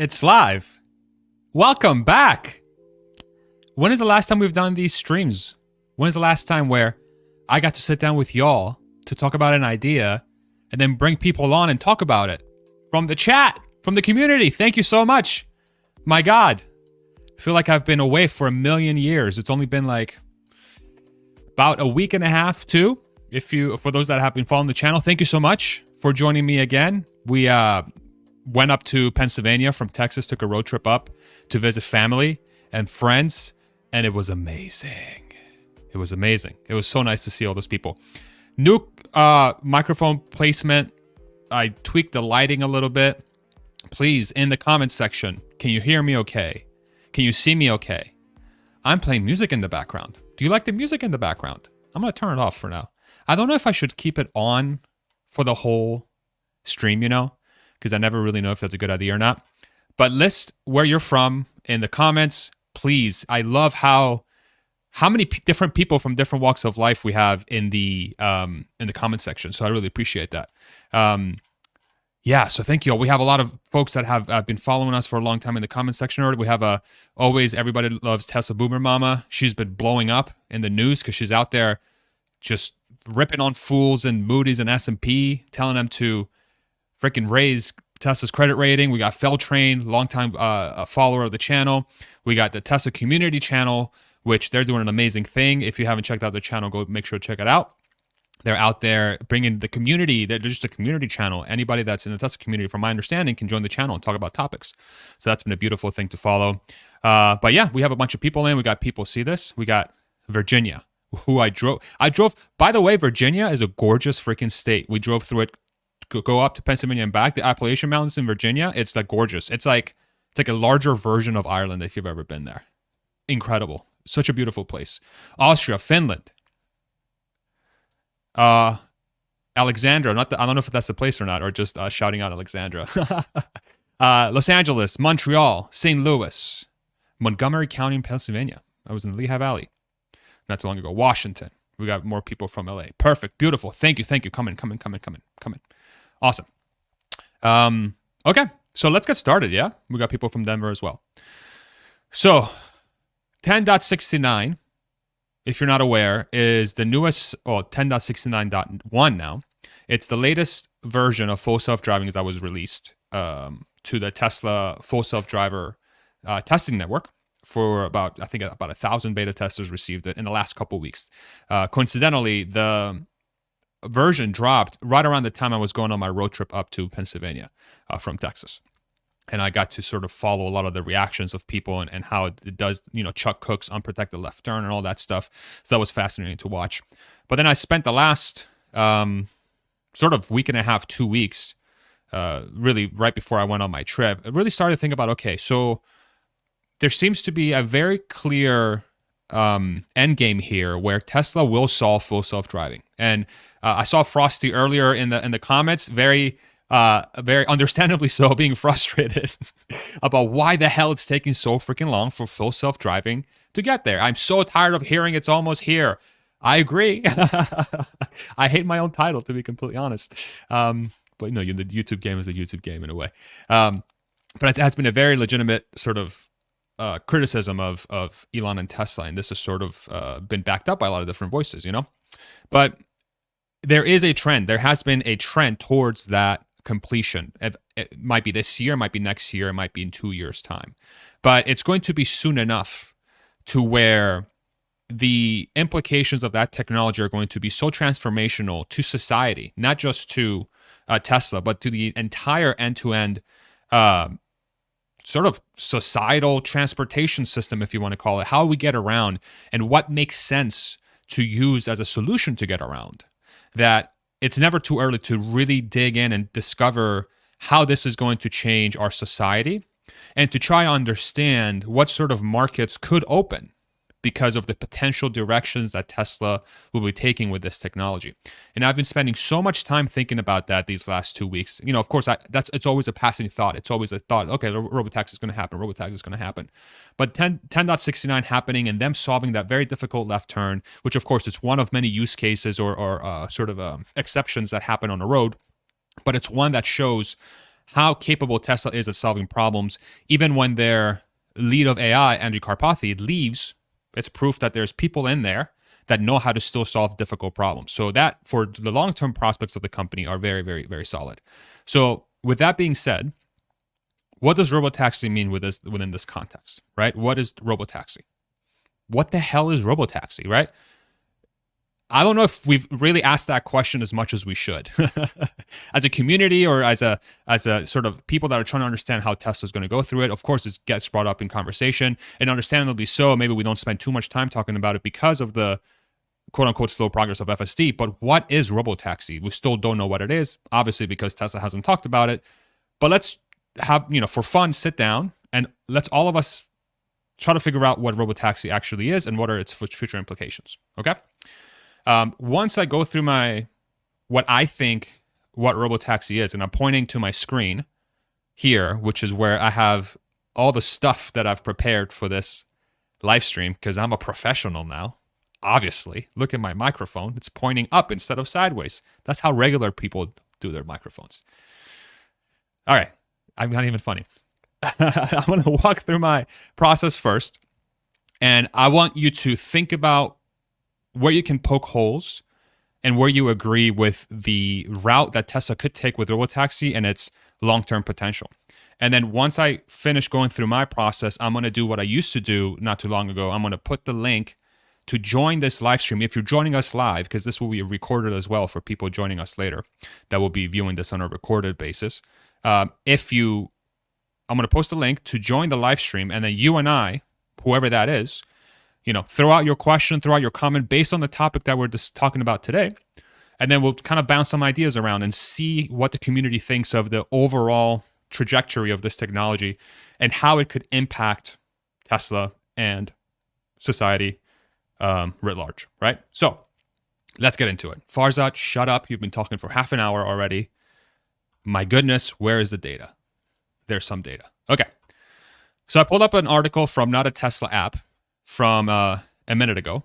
It's live. Welcome back. When is the last time we've done these streams? When is the last time where I got to sit down with y'all to talk about an idea and then bring people on and talk about it? From the chat, from the community. Thank you so much. My God. I feel like I've been away for 1,000,000 years. It's only been like about a week and a half, too. For those that have been following the channel, thank you so much for joining me again. We went up to Pennsylvania from Texas, took a road trip up to visit family and friends, and it was amazing. It was amazing. It was so nice to see all those people. New microphone placement. I tweaked the lighting a little bit. Please, in the comments section, can you hear me okay? Can you see me okay? I'm playing music in the background. Do you like the music in the background? I'm going to turn it off for now. I don't know if I should keep it on for the whole stream, because I never really know if that's a good idea or not. But list where you're from in the comments, please. I love how many different people from different walks of life we have in the comment section. So I really appreciate that. So thank you all. We have a lot of folks that have been following us for a long time in the comment section already. We have always everybody loves Tesla Boomer Mama. She's been blowing up in the news because she's out there just ripping on fools and Moody's and S&P, telling them to freaking raise Tesla's credit rating. We got Feltrain, longtime a follower of the channel. We got the Tesla community channel, which they're doing an amazing thing. If you haven't checked out the channel, go make sure to check it out. They're out there bringing the community. They're just a community channel. Anybody that's in the Tesla community, from my understanding, can join the channel and talk about topics. So that's been a beautiful thing to follow. But yeah, we have a bunch of people in. We got people see this. We got Virginia, who I drove. By the way, Virginia is a gorgeous freaking state. We drove through it, go up to Pennsylvania and back. The Appalachian Mountains in Virginia, it's like gorgeous. It's like a larger version of Ireland if you've ever been there. Incredible. Such a beautiful place. Austria, Finland. Alexandra, I don't know if that's the place or not, or just shouting out Alexandra. Los Angeles, Montreal, St. Louis, Montgomery County in Pennsylvania. I was in the Lehigh Valley not too long ago. Washington. We got more people from LA. Perfect. Beautiful. Thank you. Come in. Awesome. Okay. So let's get started. Yeah. We got people from Denver as well. So 10.69, if you're not aware, is the newest, 10.69.1 now. It's the latest version of full self-driving that was released to the Tesla full self-driver testing network. For about 1,000 beta testers received it in the last couple of weeks. Coincidentally, the version dropped right around the time I was going on my road trip up to Pennsylvania from Texas. And I got to sort of follow a lot of the reactions of people and how it does, Chuck Cook's unprotected left turn and all that stuff. So that was fascinating to watch. But then I spent the last sort of week and a half, 2 weeks, really right before I went on my trip, I really started to think about, okay, so there seems to be a very clear end game here where Tesla will solve full self-driving. And I saw Frosty earlier in the comments, very understandably so, being frustrated about why the hell it's taking so freaking long for full self-driving to get there. I'm so tired of hearing it's almost here. I agree. I hate my own title, to be completely honest. But the YouTube game is a YouTube game in a way. But it has been a very legitimate sort of criticism of Elon and Tesla, and this has sort of been backed up by a lot of different voices, But there is a trend. There has been a trend towards that completion. It might be this year, it might be next year, it might be in 2 years' time. But it's going to be soon enough to where the implications of that technology are going to be so transformational to society, not just to Tesla, but to the entire end-to-end sort of societal transportation system, if you want to call it, how we get around and what makes sense to use as a solution to get around. That it's never too early to really dig in and discover how this is going to change our society and to try to understand what sort of markets could open because of the potential directions that Tesla will be taking with this technology. And I've been spending so much time thinking about that these last 2 weeks. Of course, it's always a passing thought. It's always a thought, okay, Robotaxi is going to happen. Robotaxi is going to happen. But 10.69 happening and them solving that very difficult left turn, which of course is one of many use cases or exceptions that happen on the road. But it's one that shows how capable Tesla is at solving problems. Even when their lead of AI, Andrew Karpathy, leaves, it's proof that there's people in there that know how to still solve difficult problems. So that, for the long-term prospects of the company, are very, very, very solid. So with that being said, what does Robotaxi mean within this context, right? What is Robotaxi? What the hell is Robotaxi, right? I don't know if we've really asked that question as much as we should. As a community, or as a sort of people that are trying to understand how Tesla's going to go through it, of course, it gets brought up in conversation, and understandably so. Maybe we don't spend too much time talking about it because of the quote-unquote slow progress of FSD. But what is Robotaxi? We still don't know what it is, obviously, because Tesla hasn't talked about it. But let's have, for fun, sit down and let's all of us try to figure out what Robotaxi actually is and what are its future implications. Okay. Once I go through what Robotaxi is, and I'm pointing to my screen here, which is where I have all the stuff that I've prepared for this live stream, because I'm a professional now. Obviously, look at my microphone. It's pointing up instead of sideways. That's how regular people do their microphones. All right. I'm not even funny. I'm going to walk through my process first, and I want you to think about where you can poke holes and where you agree with the route that Tesla could take with Robotaxi and its long-term potential. And then once I finish going through my process, I'm going to do what I used to do not too long ago. I'm going to put the link to join this live stream. If you're joining us live, because this will be recorded as well for people joining us later that will be viewing this on a recorded basis. I'm going to post a link to join the live stream, and then you and I, whoever that is, throw out your question, throw out your comment based on the topic that we're just talking about today. And then we'll kind of bounce some ideas around and see what the community thinks of the overall trajectory of this technology and how it could impact Tesla and society writ large, right? So let's get into it. Farzad, shut up. You've been talking for half an hour already. My goodness, where is the data? There's some data. Okay. So I pulled up an article from not a Tesla app from a minute ago.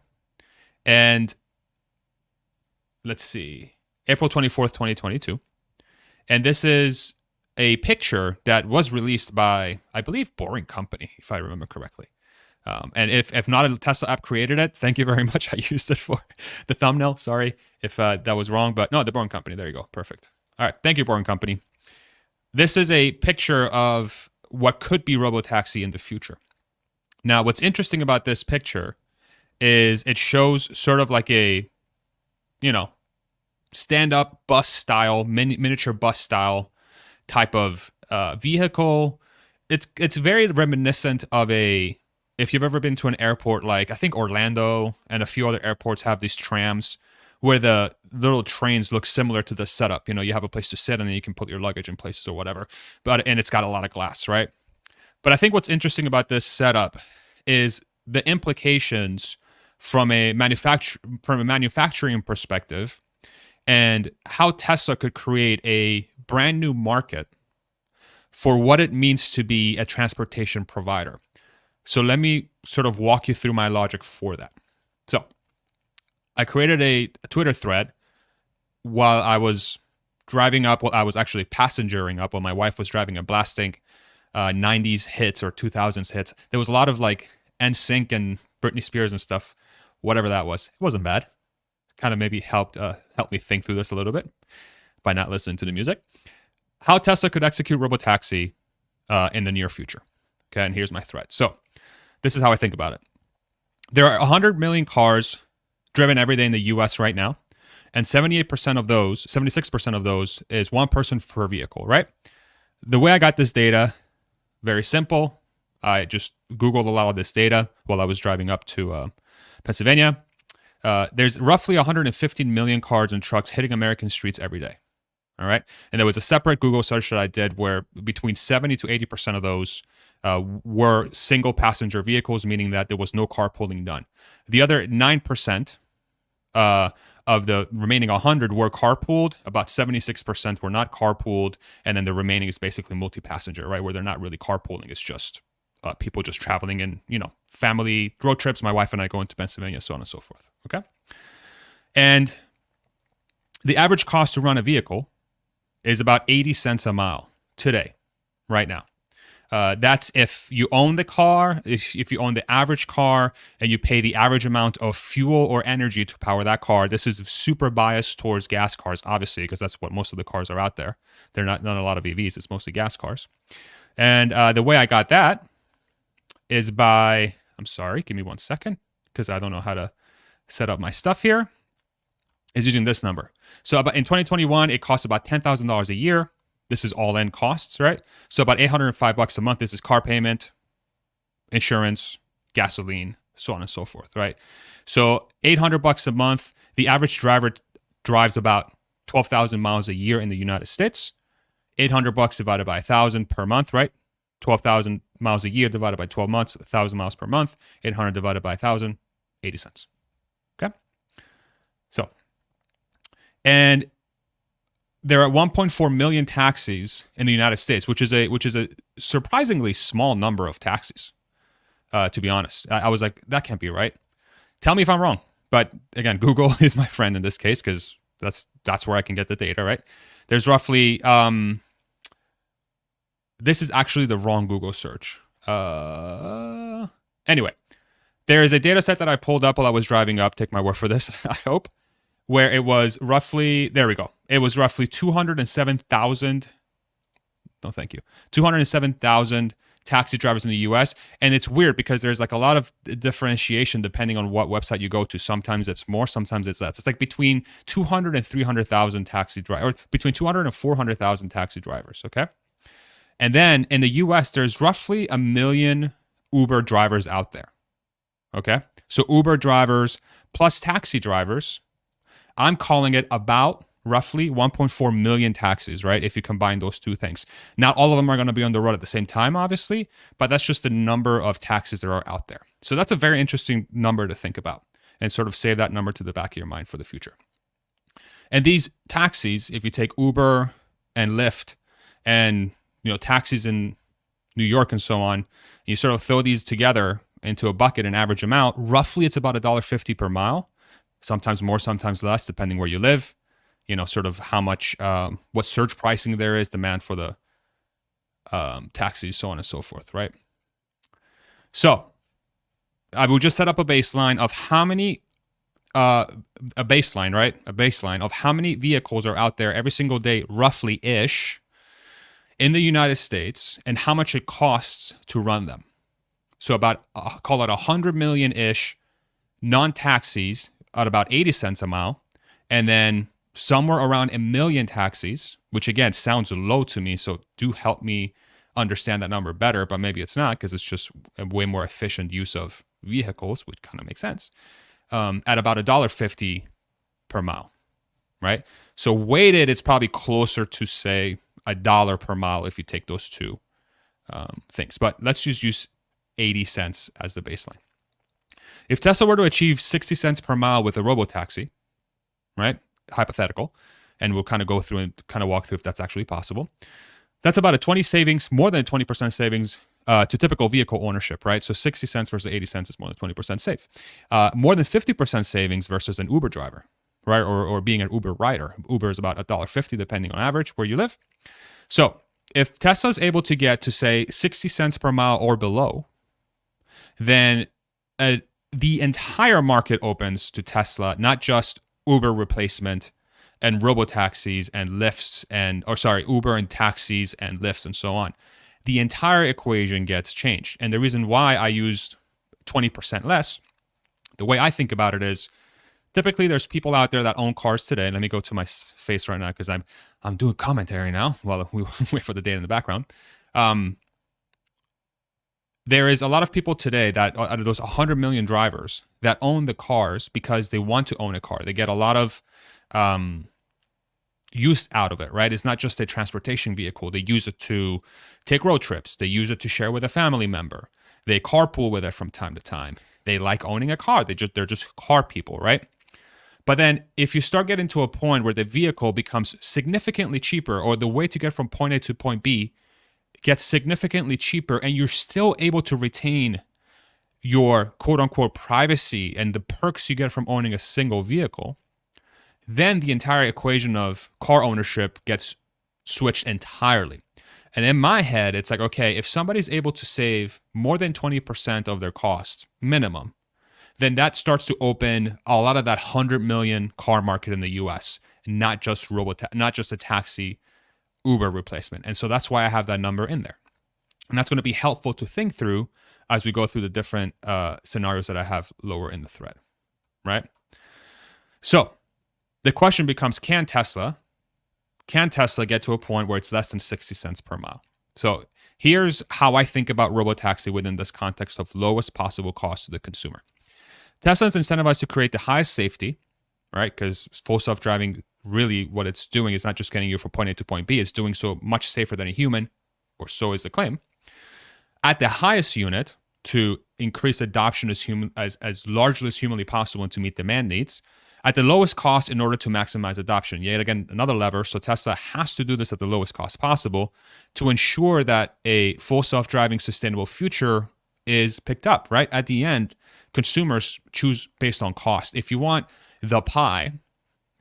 And let's see, April 24th, 2022. And this is a picture that was released by, I believe, Boring Company, if I remember correctly. And if not a Tesla app created it, thank you very much. I used it for the thumbnail. Sorry if that was wrong, but no, the Boring Company. There you go. Perfect. All right. Thank you, Boring Company. This is a picture of what could be Robotaxi in the future. Now, what's interesting about this picture is it shows sort of like a, stand-up bus style, miniature bus style type of vehicle. It's very reminiscent of if you've ever been to an airport, like I think Orlando and a few other airports have these trams where the little trains look similar to the setup. You have a place to sit and then you can put your luggage in places or whatever. And it's got a lot of glass, right? But I think what's interesting about this setup is the implications from a manufacturing perspective and how Tesla could create a brand new market for what it means to be a transportation provider. So let me sort of walk you through my logic for that. So I created a Twitter thread while I was driving up. Well, I was actually passengering up while my wife was driving and blasting 90s hits or 2000s hits. There was a lot of like NSYNC and Britney Spears and stuff, whatever that was. It wasn't bad. Kind of maybe helped me think through this a little bit by not listening to the music. How Tesla could execute Robotaxi in the near future. Okay, and here's my thread. So this is how I think about it. There are 100 million cars driven every day in the US right now, and 76% of those is one person per vehicle, right? The way I got this data, very simple. I just Googled a lot of this data while I was driving up to Pennsylvania. There's roughly 115 million cars and trucks hitting American streets every day. All right. And there was a separate Google search that I did where between 70 to 80% of those were single passenger vehicles, meaning that there was no carpooling done. The other 9% of the remaining 100 were carpooled. About 76% were not carpooled. And then the remaining is basically multi-passenger, right? Where they're not really carpooling. It's just people just traveling in, family road trips. My wife and I going to Pennsylvania, so on and so forth. Okay. And the average cost to run a vehicle is about 80 cents a mile. today, right now. That's if you own the car, if you own the average car and you pay the average amount of fuel or energy to power that car. This is super biased towards gas cars, obviously, because that's what most of the cars are out there. They're not a lot of EVs. It's mostly gas cars. And the way I got that is by, I'm sorry, give me 1 second, because I don't know how to set up my stuff here, is using this number. So in 2021, it costs about $10,000 a year. This is all in costs, right? So about $805 a month. This is car payment, insurance, gasoline, so on and so forth, right? So $800 a month. The average driver drives about 12,000 miles a year in the United States. $800 divided by 1,000 per month, right? 12,000 miles a year divided by 12 months, 1,000 miles per month. 800 divided by 1,000, 80 cents. Okay? So, and there are 1.4 million taxis in the United States, which is a surprisingly small number of taxis. To be honest, I was like, that can't be right. Tell me if I'm wrong. But again, Google is my friend in this case because that's where I can get the data, right? There's roughly this is actually the wrong Google search. Anyway, there is a data set that I pulled up while I was driving up. Take my word for this, I hope. Where it was roughly, there we go. It was roughly 207,000. No, thank you. 207,000 taxi drivers in the US. And it's weird because there's like a lot of differentiation depending on what website you go to. Sometimes it's more, sometimes it's less. It's like between 200 and 300,000 taxi drivers, or between 200 and 400,000 taxi drivers, okay? And then in the US, there's roughly 1 million Uber drivers out there, okay? So Uber drivers plus taxi drivers, I'm calling it about roughly 1.4 million taxis, right? If you combine those two things. Not all of them are going to be on the road at the same time, obviously, but that's just the number of taxis there are out there. So that's a very interesting number to think about and sort of save that number to the back of your mind for the future. And these taxis, if you take Uber and Lyft and, you know, taxis in New York and so on, and you sort of throw these together into a bucket, an average amount, roughly it's about $1.50 per mile. Sometimes more, sometimes less, depending where you live. You know, sort of how much, what surge pricing there is, demand for the taxis, so on and so forth, right? So I will just set up a baseline of how many, a baseline of how many vehicles are out there every single day, roughly-ish, in the United States, and how much it costs to run them. So about, call it 100 million-ish non-taxis at about 80 cents a mile, and then somewhere around 1 million taxis, which again sounds low to me, so do help me understand that number better, but maybe it's not because it's just a way more efficient use of vehicles, which kind of makes sense, at about $1.50 per mile, right? So weighted, it's probably closer to, say, $1 per mile if you take those two things. But let's just use 80 cents as the baseline. If Tesla were to achieve 60 cents per mile with a Robotaxi, right, hypothetical, and we'll kind of go through and kind of walk through if that's actually possible, that's about a 20 savings, more than a 20% savings to typical vehicle ownership, right? So 60 cents versus 80 cents is more than 20% save. More than 50% savings versus an Uber driver, right, or being an Uber rider. Uber is about $1.50 depending on average where you live. So if Tesla is able to get to, say, 60 cents per mile or below, then the entire market opens to Tesla, not just Uber replacement and Robotaxis and Lyfts Uber and taxis and Lyfts and so on. The entire equation gets changed. And the reason why I used 20% less, the way I think about it is, typically there's people out there that own cars today. Let me go to my face right now because I'm doing commentary now while we wait for the data in the background. There is a lot of people today that, out of those 100 million drivers, that own the cars because they want to own a car. They get a lot of use out of it, right? It's not just a transportation vehicle. They use it to take road trips. They use it to share with a family member. They carpool with it from time to time. They like owning a car. They're just car people, right? But then if you start getting to a point where the vehicle becomes significantly cheaper, or the way to get from point A to point B gets significantly cheaper, and you're still able to retain your quote-unquote privacy and the perks you get from owning a single vehicle, then the entire equation of car ownership gets switched entirely. And in my head, it's like, okay, if somebody's able to save more than 20% of their cost minimum, then that starts to open a lot of that 100 million car market in the US, not just not just a taxi Uber replacement. And so that's why I have that number in there. And that's going to be helpful to think through as we go through the different scenarios that I have lower in the thread, right? So the question becomes, can Tesla get to a point where it's less than 60 cents per mile? So here's how I think about Robotaxi within this context of lowest possible cost to the consumer. Tesla is incentivized to create the highest safety, right? Because full self-driving, really what it's doing is not just getting you from point A to point B, it's doing so much safer than a human, or so is the claim, at the highest unit to increase adoption as largely as humanly possible and to meet demand needs, at the lowest cost in order to maximize adoption. Yet again, another lever. So Tesla has to do this at the lowest cost possible to ensure that a full self-driving sustainable future is picked up, right? At the end, consumers choose based on cost. If you want the pie,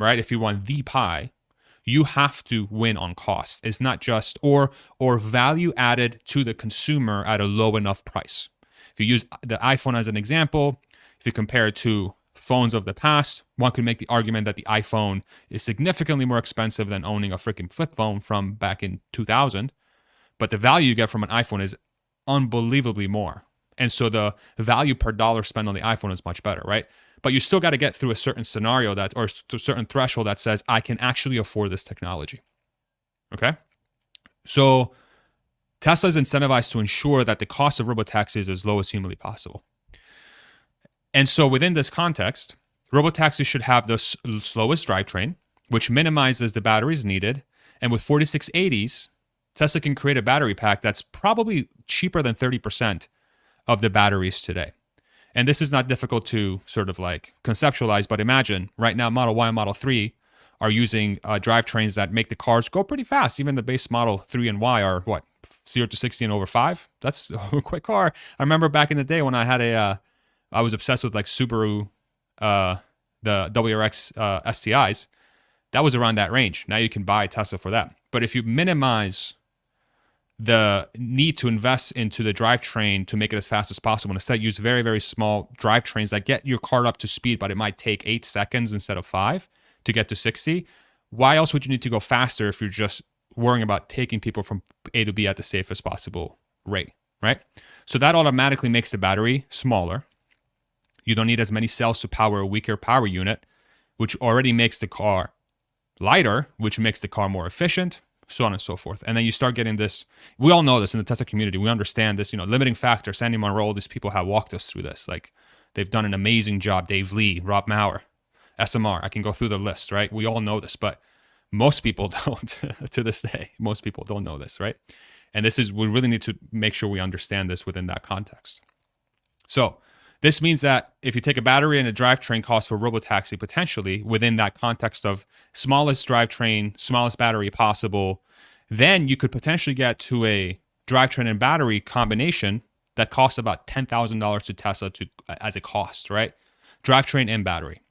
right? If you want the pie, you have to win on cost. It's not just or value added to the consumer at a low enough price. If you use the iPhone as an example, if you compare it to phones of the past, one could make the argument that the iPhone is significantly more expensive than owning a freaking flip phone from back in 2000, but the value you get from an iPhone is unbelievably more. And so the value per dollar spent on the iPhone is much better, right? But you still got to get through a certain scenario or to a certain threshold that says, I can actually afford this technology. Okay? So Tesla is incentivized to ensure that the cost of robotaxi is as low as humanly possible. And so within this context, robotaxi should have the slowest drivetrain, which minimizes the batteries needed. And with 4680s, Tesla can create a battery pack that's probably cheaper than 30% of the batteries today. And this is not difficult to sort of like conceptualize, but imagine right now Model Y and Model 3 are using drivetrains that make the cars go pretty fast. Even the base Model 3 and Y are what, 0 to 60 in over 5? That's a quick car. I remember back in the day when I had I was obsessed with like Subaru, the WRX STIs. That was around that range. Now you can buy a Tesla for that. But if you minimize the need to invest into the drivetrain to make it as fast as possible, and instead use very, very small drivetrains that get your car up to speed, but it might take 8 seconds instead of 5 to get to 60. Why else would you need to go faster if you're just worrying about taking people from A to B at the safest possible rate, right? So that automatically makes the battery smaller. You don't need as many cells to power a weaker power unit, which already makes the car lighter, which makes the car more efficient, so on and so forth. And then you start getting this, we all know this in the Tesla community, we understand this, limiting factor. Sandy Monroe, these people have walked us through this. Like, they've done an amazing job. Dave Lee, Rob Maurer, SMR, I can go through the list, right? We all know this, but most people don't to this day. Most people don't know this, right? And we really need to make sure we understand this within that context. So this means that if you take a battery and a drivetrain cost for robotaxi, potentially within that context of smallest drivetrain, smallest battery possible, then you could potentially get to a drivetrain and battery combination that costs about $10,000 to Tesla as a cost, right? Drivetrain and battery.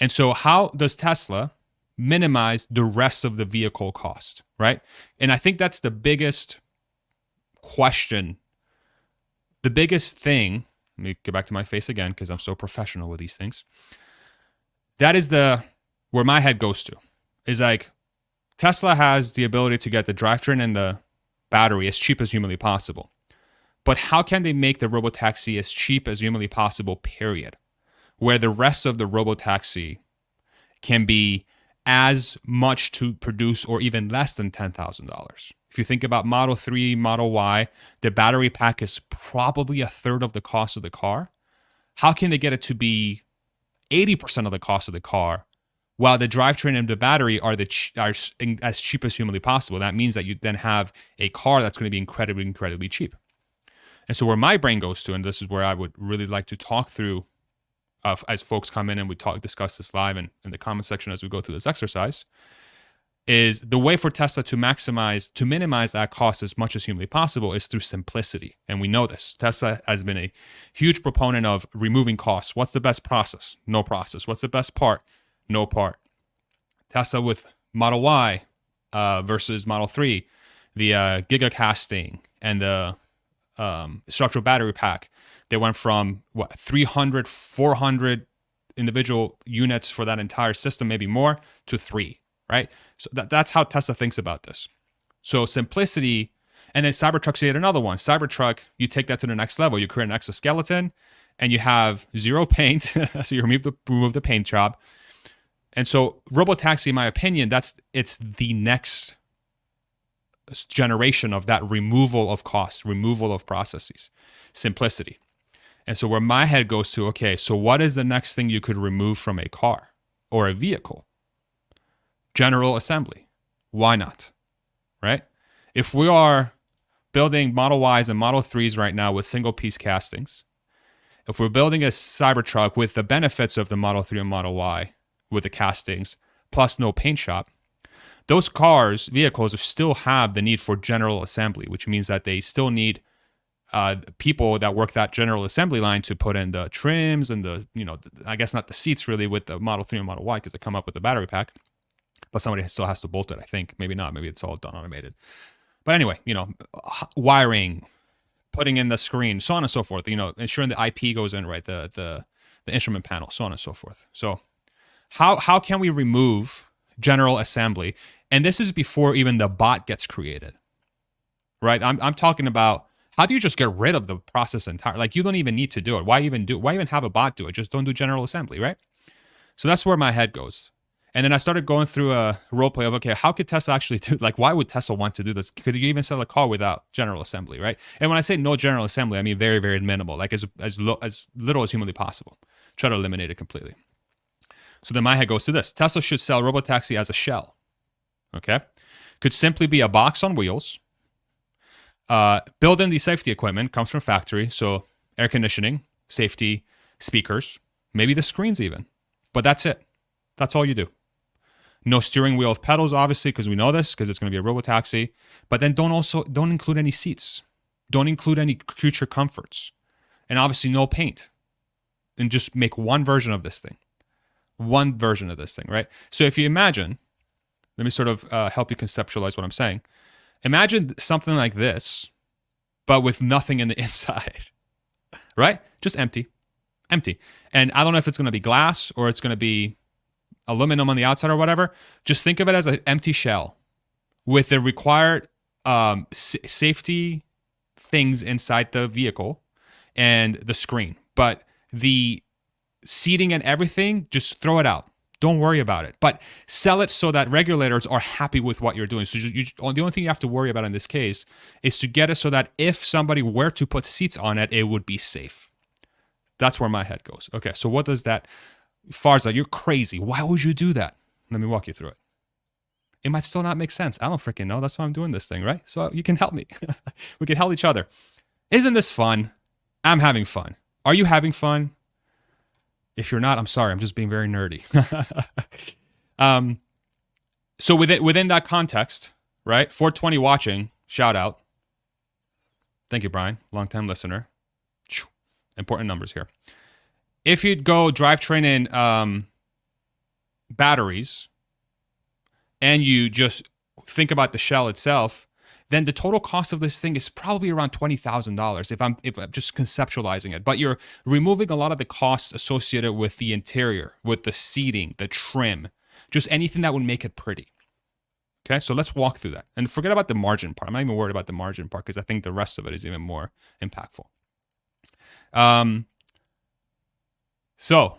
And so how does Tesla minimize the rest of the vehicle cost, right? And I think that's the biggest question, the biggest thing. Let me get back to my face again because I'm so professional with these things. That is where my head goes to. Is like, Tesla has the ability to get the drivetrain and the battery as cheap as humanly possible. But how can they make the robotaxi as cheap as humanly possible, period? Where the rest of the robotaxi can be as much to produce or even less than $10,000. If you think about Model 3, Model Y, the battery pack is probably a third of the cost of the car. How can they get it to be 80% of the cost of the car while the drivetrain and the battery are as cheap as humanly possible? That means that you then have a car that's going to be incredibly, incredibly cheap. And so where my brain goes to, and this is where I would really like to talk through as folks come in and we discuss this live and in the comment section as we go through this exercise, is the way for Tesla to minimize that cost as much as humanly possible is through simplicity. And we know this. Tesla has been a huge proponent of removing costs. What's the best process? No process. What's the best part? No part. Tesla with Model Y versus Model 3, giga casting and the structural battery pack. They went from 300, 400 individual units for that entire system, maybe more, to 3, right? So that's how Tesla thinks about this. So simplicity, and then Cybertruck's yet another one. Cybertruck, you take that to the next level. You create an exoskeleton, and you have zero paint, so you remove the paint job. And so Robotaxi, in my opinion, it's the next generation of that removal of costs, removal of processes, simplicity. And so where my head goes to, okay, so what is the next thing you could remove from a car or a vehicle? General assembly. Why not? Right? If we are building Model Ys and Model 3s right now with single piece castings, if we're building a Cybertruck with the benefits of the Model 3 and Model Y with the castings, plus no paint shop, those vehicles still have the need for general assembly, which means that they still need people that work that general assembly line to put in the trims and I guess not the seats really with the Model 3 and Model Y because they come up with the battery pack, but somebody still has to bolt it, I think. Maybe not. Maybe it's all done automated. But anyway, wiring, putting in the screen, so on and so forth, ensuring the IP goes in right, the instrument panel, so on and so forth. So how can we remove general assembly? And this is before even the bot gets created, right? I'm talking about, how do you just get rid of the process entirely? Like, you don't even need to do it. Why even have a bot do it? Just don't do general assembly, right? So that's where my head goes. And then I started going through a role play of, okay, how could Tesla actually do, like, why would Tesla want to do this? Could you even sell a car without general assembly, right? And when I say no general assembly, I mean very, very minimal, like as little as humanly possible. Try to eliminate it completely. So then my head goes to this. Tesla should sell Robotaxi as a shell, okay? Could simply be a box on wheels. Build in the safety equipment, comes from factory, so air conditioning, safety, speakers, maybe the screens even. But that's it. That's all you do. No steering wheel of pedals, obviously, because we know this, because it's going to be a Robotaxi. But then don't include any seats. Don't include any creature comforts. And obviously no paint. And just make one version of this thing. One version of this thing, right? So if you imagine, let me sort of help you conceptualize what I'm saying. Imagine something like this, but with nothing in the inside, right? Just empty. And I don't know if it's going to be glass or it's going to be aluminum on the outside or whatever. Just think of it as an empty shell with the required safety things inside the vehicle and the screen. But the seating and everything, just throw it out. Don't worry about it, but sell it so that regulators are happy with what you're doing. So the only thing you have to worry about in this case is to get it so that if somebody were to put seats on it, it would be safe. That's where my head goes. Okay, so what does that, Farza, you're crazy. Why would you do that? Let me walk you through it. It might still not make sense. I don't freaking know. That's why I'm doing this thing, right? So you can help me. We can help each other. Isn't this fun? I'm having fun. Are you having fun? If you're not, I'm sorry. I'm just being very nerdy. So within that context, right? 420 watching, shout out. Thank you, Brian, longtime listener. Important numbers here. If you'd go drivetrain in batteries, and you just think about the shell itself, then the total cost of this thing is probably around $20,000 if I'm just conceptualizing it. But you're removing a lot of the costs associated with the interior, with the seating, the trim, just anything that would make it pretty. Okay, so let's walk through that. And forget about the margin part. I'm not even worried about the margin part because I think the rest of it is even more impactful. So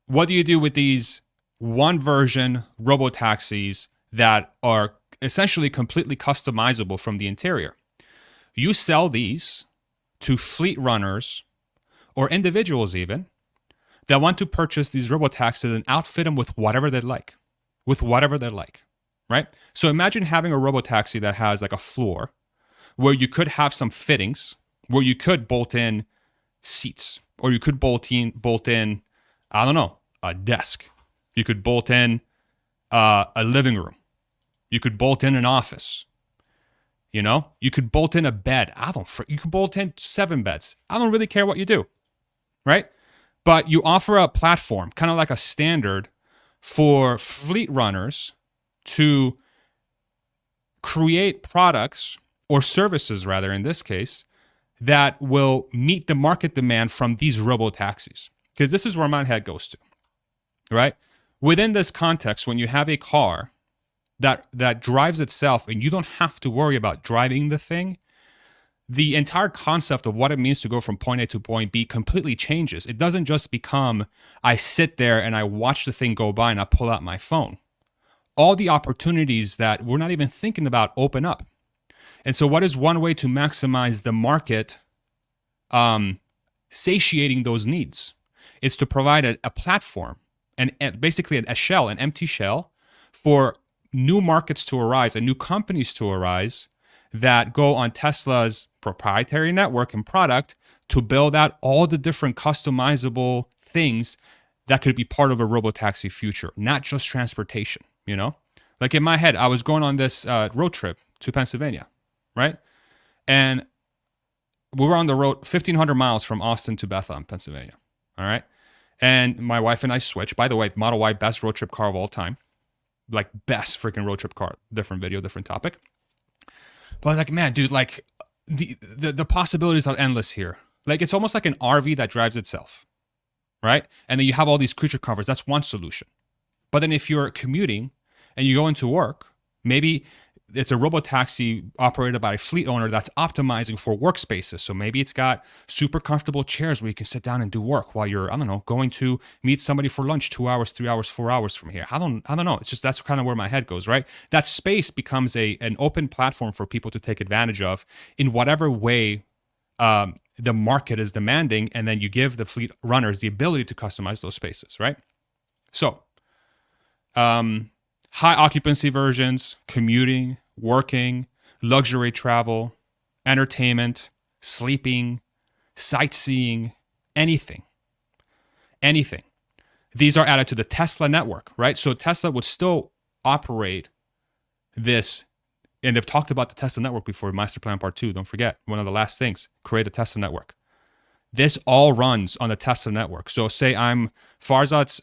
what do you do with these one version Robotaxis that are essentially completely customizable from the interior? You sell these to fleet runners or individuals even that want to purchase these Robotaxis and outfit them with whatever they like. Right? So imagine having a Robotaxi that has like a floor where you could have some fittings, where you could bolt in seats, or you could bolt in, I don't know, a desk. You could bolt in a living room. You could bolt in an office. You could bolt in a bed. You could bolt in 7 beds. I don't really care what you do, right? But you offer a platform, kind of like a standard for fleet runners to create products or services, rather, in this case, that will meet the market demand from these robotaxis. Because this is where my head goes to, right? Within this context, when you have a car that drives itself and you don't have to worry about driving the thing, the entire concept of what it means to go from point A to point B completely changes. It doesn't just become, I sit there and I watch the thing go by and I pull out my phone. All the opportunities that we're not even thinking about open up. And so what is one way to maximize the market satiating those needs? It's to provide a platform and basically a shell, an empty shell for new markets to arise and new companies to arise that go on Tesla's proprietary network and product to build out all the different customizable things that could be part of a robotaxi future, not just transportation, you know? Like in my head, I was going on this road trip to Pennsylvania, right? And we were on the road 1,500 miles from Austin to Bethlehem, Pennsylvania, all right? And my wife and I switched. By the way, Model Y, best road trip car of all time. Like best freaking road trip car. Different video, different topic. But I was like, man, dude, like the possibilities are endless here. Like it's almost like an RV that drives itself, right? And then you have all these creature comforts. That's one solution. But then if you're commuting and you go into work, maybe it's a robotaxi operated by a fleet owner that's optimizing for workspaces. So maybe it's got super comfortable chairs where you can sit down and do work while you're, I don't know, going to meet somebody for lunch 2 hours, 3 hours, 4 hours from here. I don't know. It's just that's kind of where my head goes, right? That space becomes an open platform for people to take advantage of in whatever way the market is demanding, and then you give the fleet runners the ability to customize those spaces, right? So, high occupancy versions, commuting, working, luxury travel, entertainment, sleeping, sightseeing, anything. These are added to the Tesla network, right? So Tesla would still operate this, and they've talked about the Tesla network before, Master Plan Part 2, don't forget, one of the last things, create a Tesla network. This all runs on the Tesla network. So say I'm Farzad's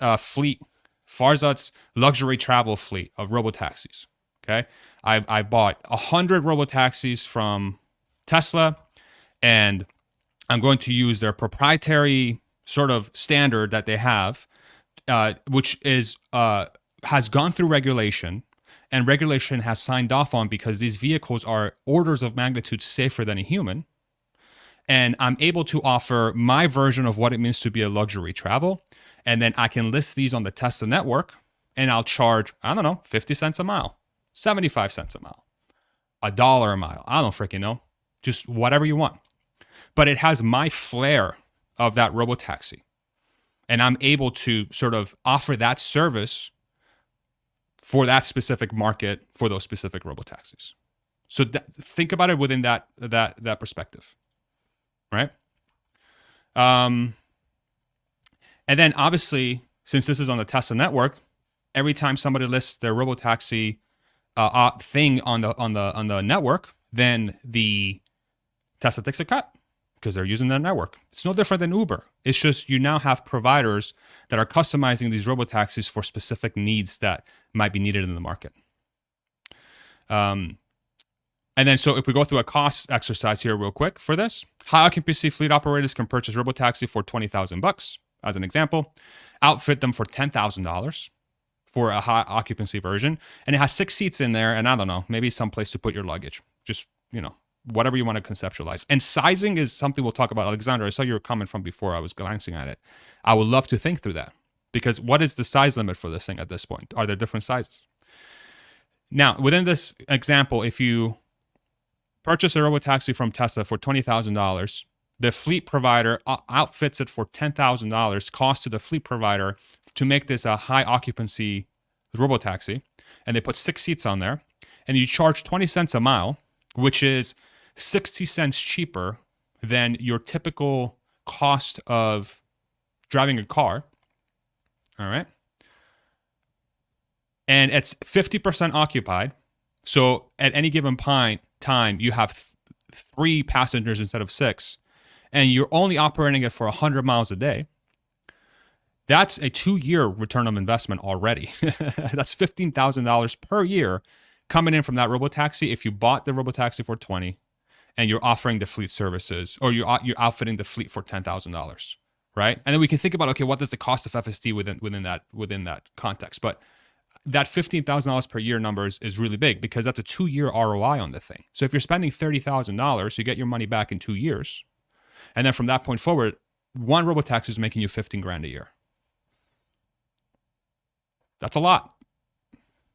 Farzad's luxury travel fleet of robotaxis. Okay, I bought 100 robotaxis from Tesla, and I'm going to use their proprietary sort of standard that they have, which is has gone through regulation, and regulation has signed off on because these vehicles are orders of magnitude safer than a human. And I'm able to offer my version of what it means to be a luxury travel. And then I can list these on the Tesla network, and I'll charge, I don't know, 50 cents a mile, 75 cents a mile, $1 a mile. I don't freaking know. Just whatever you want. But it has my flair of that robotaxi. And I'm able to sort of offer that service for that specific market for those specific robotaxis. So think about it within that perspective, right? And then obviously, since this is on the Tesla network, every time somebody lists their robotaxi thing on the network, then the Tesla takes a cut because they're using their network. It's no different than Uber. It's just you now have providers that are customizing these robotaxis for specific needs that might be needed in the market. And then, so if we go through a cost exercise here real quick for this, high occupancy fleet operators can purchase robotaxi for $20,000 as an example, outfit them for $10,000 for a high occupancy version. And it has 6 seats in there. And I don't know, maybe some place to put your luggage, just, you know, whatever you want to conceptualize. And sizing is something we'll talk about. Alexander, I saw your comment from before. I was glancing at it. I would love to think through that, because what is the size limit for this thing at this point? Are there different sizes? Now, within this example, if you purchase a robotaxi from Tesla for $20,000, the fleet provider outfits it for $10,000, cost to the fleet provider to make this a high occupancy robotaxi. And they put 6 seats on there, and you charge 20 cents a mile, which is 60 cents cheaper than your typical cost of driving a car. All right. And it's 50% occupied. So at any given time, you have 3 passengers instead of 6, and you're only operating it for 100 miles a day. That's a 2-year return on investment already. That's $15,000 per year coming in from that Robotaxi, if you bought the Robotaxi for 20 and you're offering the fleet services, or you're outfitting the fleet for $10,000, right? And then we can think about, okay, what is the cost of FSD within that context? But that $15,000 per year number is really big, because that's a 2-year ROI on the thing. So if you're spending $30,000, you get your money back in 2 years. And then from that point forward, one Robotaxi is making you 15 grand a year. That's a lot.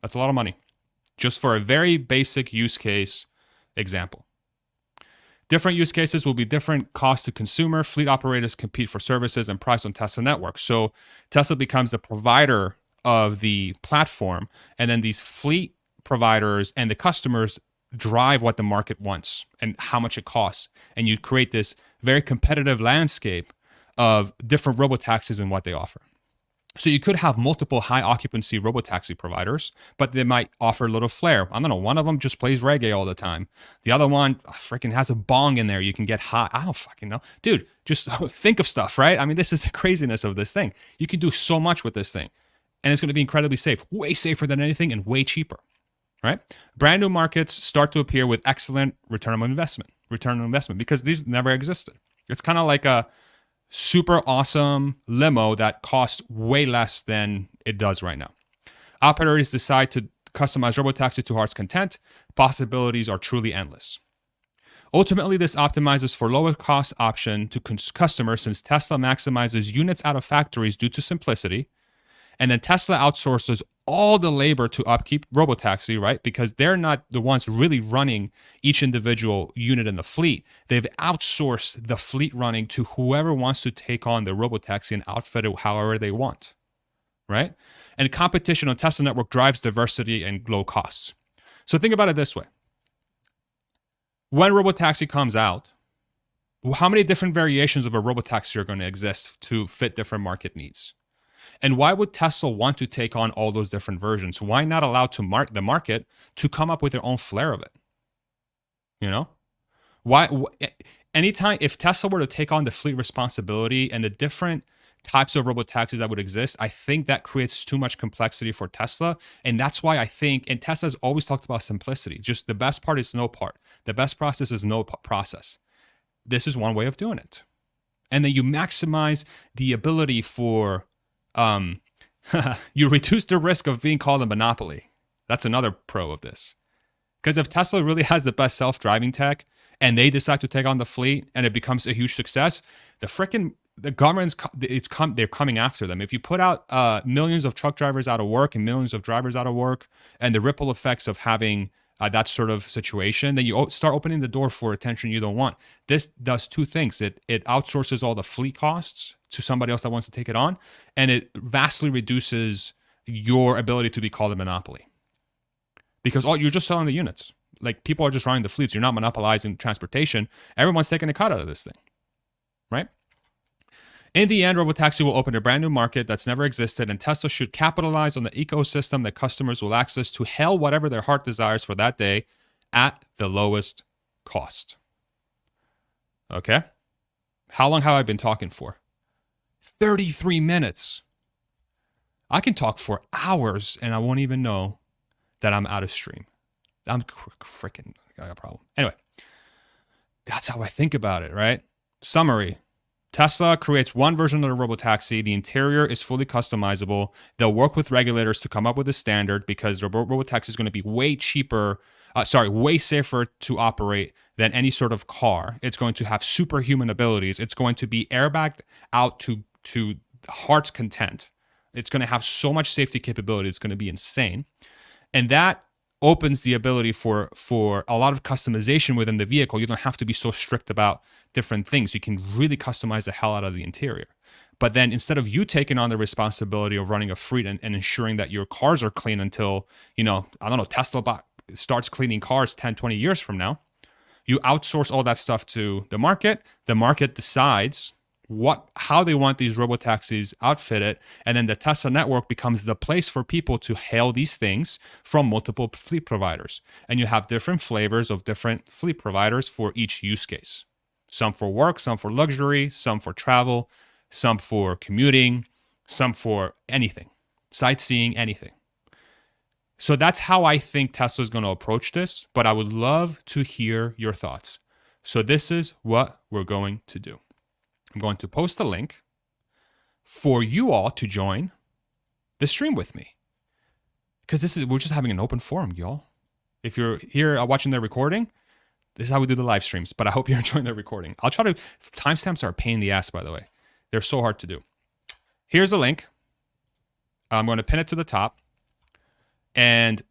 That's a lot of money just for a very basic use case example. Different use cases will be different cost to consumer. Fleet operators compete for services and price on Tesla network. So Tesla becomes the provider of the platform, and then these fleet providers and the customers drive what the market wants and how much it costs. And you create this very competitive landscape of different Robotaxis and what they offer. So you could have multiple high occupancy Robotaxi providers, but they might offer a little flair. I don't know, one of them just plays reggae all the time. The other one freaking has a bong in there. You can get high. I don't fucking know. Dude, just think of stuff, right? I mean, this is the craziness of this thing. You can do so much with this thing, and it's going to be incredibly safe, way safer than anything and way cheaper, right? Brand new markets start to appear with excellent return on investment, because these never existed. It's kind of like a super awesome limo that costs way less than it does right now. Operators decide to customize Robotaxi to heart's content. Possibilities are truly endless. Ultimately, this optimizes for lower cost option to customers, since Tesla maximizes units out of factories due to simplicity. And then Tesla outsources all the labor to upkeep Robotaxi, right? Because they're not the ones really running each individual unit in the fleet. They've outsourced the fleet running to whoever wants to take on the Robotaxi and outfit it however they want, right? And competition on Tesla network drives diversity and low costs. So think about it this way. When Robotaxi comes out, how many different variations of a Robotaxi are going to exist to fit different market needs? And why would Tesla want to take on all those different versions? Why not allow the market to come up with their own flair of it? You know, anytime if Tesla were to take on the fleet responsibility and the different types of Robotaxis that would exist, I think that creates too much complexity for Tesla. And that's why I think, and Tesla's always talked about simplicity. Just the best part is no part. The best process is no process. This is one way of doing it. And then you maximize the ability for you reduce the risk of being called a monopoly. That's another pro of this. Because if Tesla really has the best self-driving tech and they decide to take on the fleet and it becomes a huge success, the government's they're coming after them. If you put out millions of truck drivers out of work and millions of drivers out of work, and the ripple effects of having that sort of situation, then you start opening the door for attention you don't want. This does two things. It outsources all the fleet costs to somebody else that wants to take it on, and it vastly reduces your ability to be called a monopoly. Because you're just selling the units. Like, people are just running the fleets. You're not monopolizing transportation. Everyone's taking a cut out of this thing, right? In the end, Robotaxi will open a brand new market that's never existed, and Tesla should capitalize on the ecosystem that customers will access to hail whatever their heart desires for that day at the lowest cost. Okay? How long have I been talking for? 33 minutes. I can talk for hours and I won't even know that I'm out of stream. I'm freaking got a problem. Anyway, that's how I think about it, right? Summary. Tesla creates one version of the Robotaxi. The interior is fully customizable. They'll work with regulators to come up with a standard, because the Robotaxi is going to be way safer to operate than any sort of car. It's going to have superhuman abilities. It's going to be airbagged out to heart's content. It's going to have so much safety capability. It's going to be insane. And that opens the ability for a lot of customization within the vehicle. You don't have to be so strict about different things. You can really customize the hell out of the interior. But then instead of you taking on the responsibility of running a fleet and ensuring that your cars are clean until, Tesla starts cleaning cars 10, 20 years from now, you outsource all that stuff to the market. The market decides how they want these Robotaxis outfitted, and then the Tesla network becomes the place for people to hail these things from multiple fleet providers. And you have different flavors of different fleet providers for each use case. Some for work, some for luxury, some for travel, some for commuting, some for anything, sightseeing, anything. So that's how I think Tesla is going to approach this, but I would love to hear your thoughts. So this is what we're going to do. I'm going to post a link for you all to join the stream with me. Because we're just having an open forum, y'all. If you're here watching the recording, this is how we do the live streams, but I hope you're enjoying the recording. I'll try to, timestamps are a pain in the ass, by the way. They're so hard to do. Here's the link. I'm going to pin it to the top. And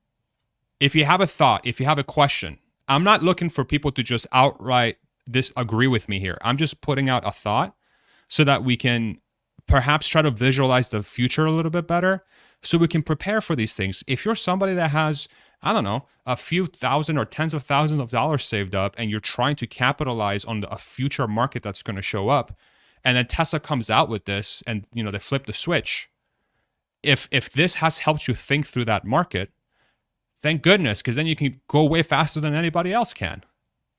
if you have a thought, if you have a question, I'm not looking for people to just outright disagree with me here. I'm just putting out a thought so that we can perhaps try to visualize the future a little bit better so we can prepare for these things. If you're somebody that has, I don't know, a few thousand or tens of thousands of dollars saved up and you're trying to capitalize on a future market that's going to show up, and then Tesla comes out with this and, you know, they flip the switch. If this has helped you think through that market, thank goodness, because then you can go way faster than anybody else can.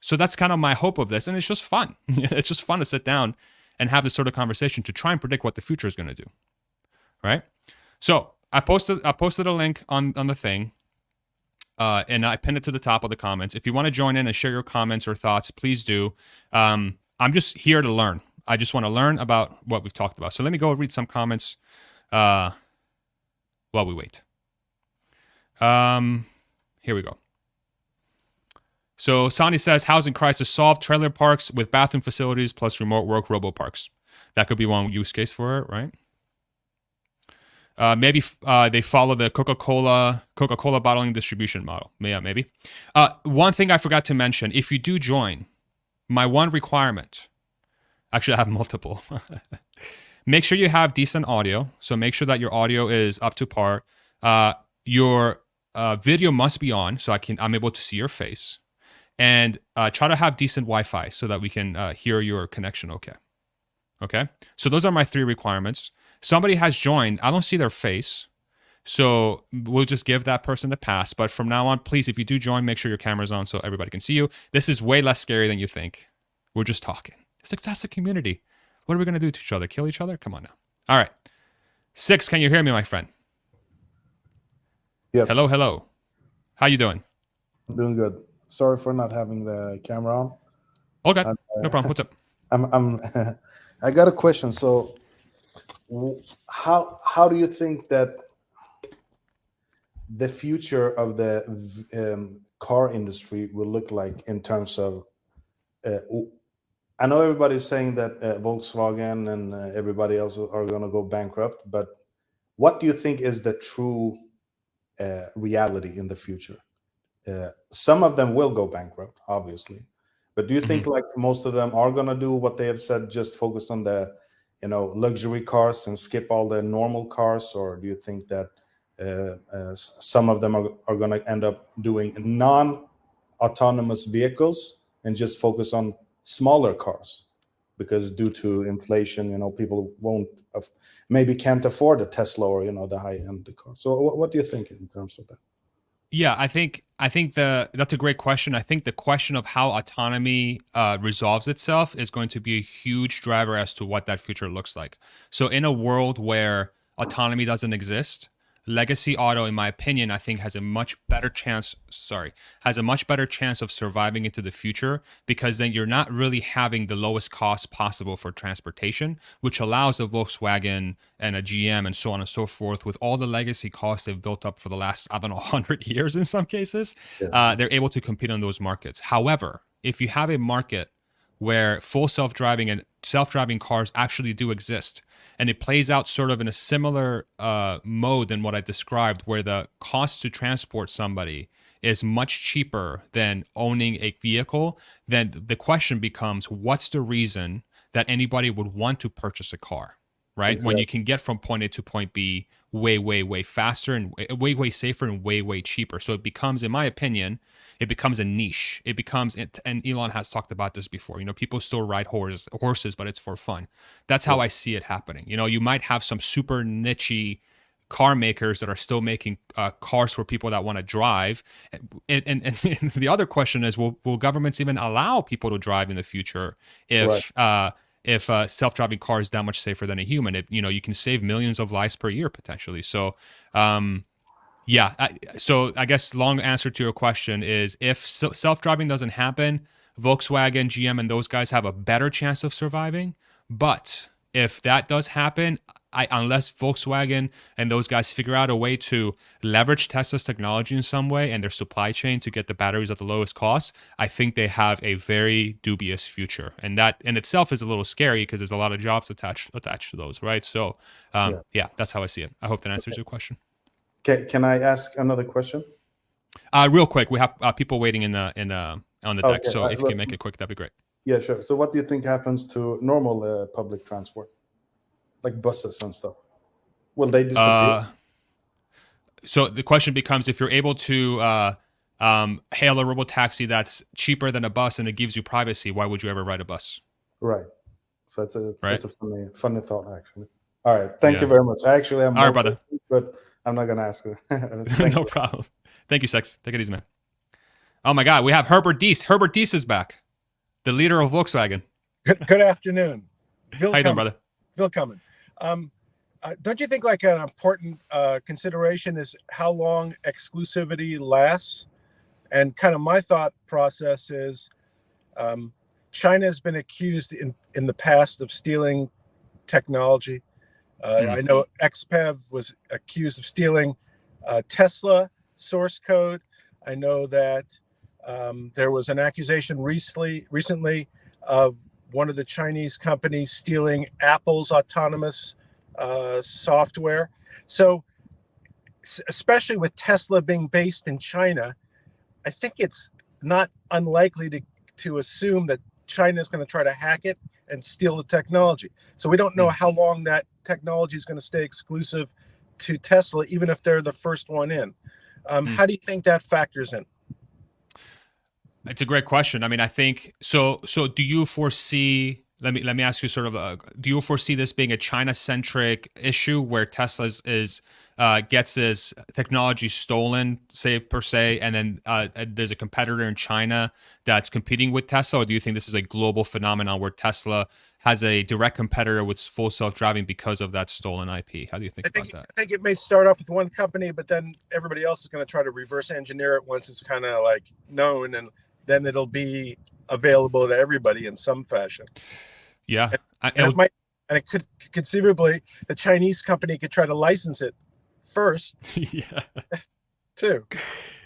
So that's kind of my hope of this. And it's just fun. It's just fun to sit down and have this sort of conversation to try and predict what the future is going to do. Right? So I posted a link on the thing. And I pinned it to the top of the comments. If you want to join in and share your comments or thoughts, please do. I'm just here to learn. I just want to learn about what we've talked about. So let me go read some comments while we wait. Here we go. So Sani says, housing crisis solved, trailer parks with bathroom facilities plus remote work robo parks. That could be one use case for it, right? Maybe they follow the Coca-Cola bottling distribution model. Yeah, maybe. One thing I forgot to mention, if you do join, my one requirement, actually I have multiple. Make sure you have decent audio. So make sure that your audio is up to par. Your video must be on so I'm able to see your face. And try to have decent Wi-Fi so that we can hear your connection okay. Okay? So those are my 3 requirements. Somebody has joined. I don't see their face. So we'll just give that person the pass. But from now on, please, if you do join, make sure your camera's on so everybody can see you. This is way less scary than you think. We're just talking. It's like, that's the community. What are we going to do to each other? Kill each other? Come on now. All right. 6, can you hear me, my friend? Yes. Hello. How you doing? I'm doing good. Sorry for not having the camera on. Okay. No problem. What's up? I got a question. So how do you think that the future of the car industry will look like in terms of I know everybody's saying that Volkswagen and everybody else are going to go bankrupt, but what do you think is the true reality in the future? Some of them will go bankrupt, obviously, but do you think like most of them are going to do what they have said, just focus on the luxury cars and skip all the normal cars, or do you think that some of them are going to end up doing non-autonomous vehicles and just focus on smaller cars? Because due to inflation, people maybe can't afford a Tesla or the high-end car. So what do you think in terms of that? Yeah, I think that's a great question. I think the question of how autonomy resolves itself is going to be a huge driver as to what that future looks like. So in a world where autonomy doesn't exist, legacy auto, in my opinion, I think has a much better chance of surviving into the future, because then you're not really having the lowest cost possible for transportation, which allows a Volkswagen and a GM and so on and so forth, with all the legacy costs they've built up for the last, 100 years in some cases, they're able to compete on those markets. However, if you have a market where full self-driving and self-driving cars actually do exist, and it plays out sort of in a similar mode than what I described, where the cost to transport somebody is much cheaper than owning a vehicle, then the question becomes, what's the reason that anybody would want to purchase a car, right? Exactly. When you can get from point A to point B way, way, way faster and way, way safer and way, way cheaper. So it becomes, in my opinion, it becomes a niche. It becomes, and Elon has talked about this before, people still ride horses, but it's for fun. That's how I see it happening. You might have some super niche car makers that are still making cars for people that want to drive. And the other question is, will governments even allow people to drive in the future if self-driving car is that much safer than a human? You can save millions of lives per year potentially. So Yeah. So I guess long answer to your question is if self-driving doesn't happen, Volkswagen, GM, and those guys have a better chance of surviving. But if that does happen, unless Volkswagen and those guys figure out a way to leverage Tesla's technology in some way and their supply chain to get the batteries at the lowest cost, I think they have a very dubious future. And that in itself is a little scary because there's a lot of jobs attached to those, right? So, Yeah. yeah, that's how I see it. I hope that answers your question. Can I ask another question? Real quick, we have people waiting in the on the deck. Okay. So if you can make it quick, that'd be great. Yeah, sure. So what do you think happens to normal public transport, like buses and stuff? Will they disappear? So the question becomes: if you're able to hail a robotaxi that's cheaper than a bus and it gives you privacy, why would you ever ride a bus? Right. So Right? that's a funny thought, actually. All right. Thank you Yeah. very much. Actually, I'm All right, more brother. confused, but I'm not gonna ask. Thank No you. problem. Thank you, Sex. Take it easy, man. Oh my God, we have Herbert Diess. Herbert Diess is back, the leader of Volkswagen. Good afternoon. Bill How you doing, brother? Bill Cummins. Don't you think like an important consideration is how long exclusivity lasts? And kind of my thought process is China has been accused in the past of stealing technology. I know XPEV was accused of stealing Tesla source code. I know that there was an accusation recently of one of the Chinese companies stealing Apple's autonomous software. So, especially with Tesla being based in China, I think it's not unlikely to assume that China is going to try to hack it and steal the technology. So we don't know how long that technology is going to stay exclusive to Tesla, even if they're the first one in. How do you think that factors in? It's a great question. I mean, I think so. So, do you foresee? Let me ask you sort of. Do you foresee this being a China-centric issue where Tesla gets this technology stolen, say per se, and then there's a competitor in China that's competing with Tesla, or do you think this is a global phenomenon where Tesla has a direct competitor with full self-driving because of that stolen IP? How do you think about that? I think it may start off with one company, but then everybody else is going to try to reverse engineer it once it's kind of like known, and then it'll be available to everybody in some fashion. Yeah, and it could conceivably the Chinese company could try to license it first. Yeah, too.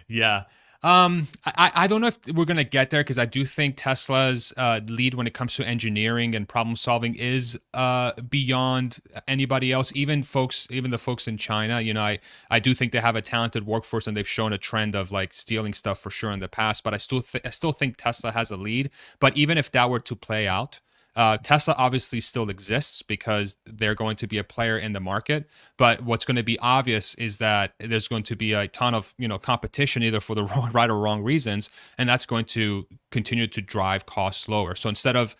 Yeah. I don't know if we're gonna get there because I do think Tesla's lead when it comes to engineering and problem solving is beyond anybody else. Even the folks in China. You know, I do think they have a talented workforce and they've shown a trend of like stealing stuff for sure in the past. But I still think Tesla has a lead. But even if that were to play out, Tesla obviously still exists because they're going to be a player in the market. But what's going to be obvious is that there's going to be a ton of competition either for the right or wrong reasons, and that's going to continue to drive costs lower. So instead of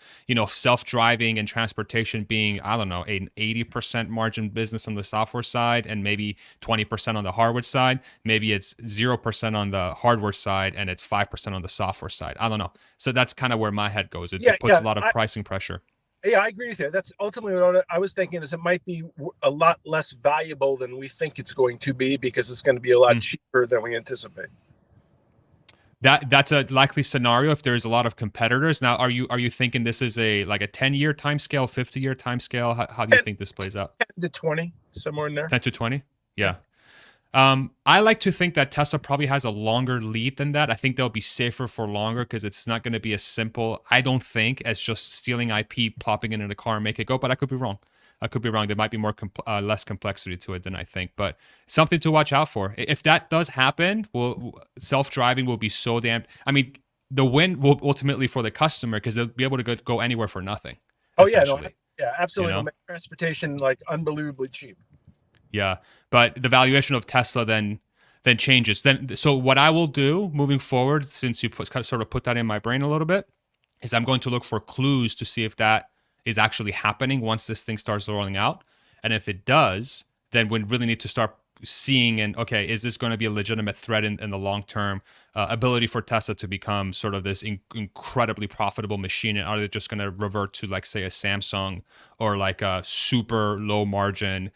self-driving and transportation being, I don't know, an 80% margin business on the software side and maybe 20% on the hardware side, maybe it's 0% on the hardware side and it's 5% on the software side. I don't know. So that's kind of where my head goes. It puts a lot of pricing pressure. Yeah, I agree with you. That's ultimately what I was thinking, is it might be a lot less valuable than we think it's going to be because it's going to be a lot cheaper than we anticipate. That's a likely scenario if there's a lot of competitors. Now, are you thinking this is a 10-year time scale, 50-year time scale? How do you think this plays out? 10 to 20, somewhere in there. 10 to 20? Yeah. I like to think that Tesla probably has a longer lead than that. I think they'll be safer for longer because it's not going to be as simple, I don't think, as just stealing IP, plopping it in a car and make it go. But I could be wrong. There might be more less complexity to it than I think, but something to watch out for. If that does happen, self-driving will be so damned. I mean, the win will ultimately for the customer because they'll be able to go anywhere for nothing. Oh yeah, absolutely. It'll make transportation like unbelievably cheap. Yeah, but the valuation of Tesla then changes. So what I will do moving forward, since you sort of put that in my brain a little bit, is I'm going to look for clues to see if that is actually happening once this thing starts rolling out. And if it does, then we really need to start seeing and okay, is this going to be a legitimate threat in the long term? Ability for Tesla to become sort of this incredibly profitable machine, and are they just going to revert to like say a Samsung or like a super low margin,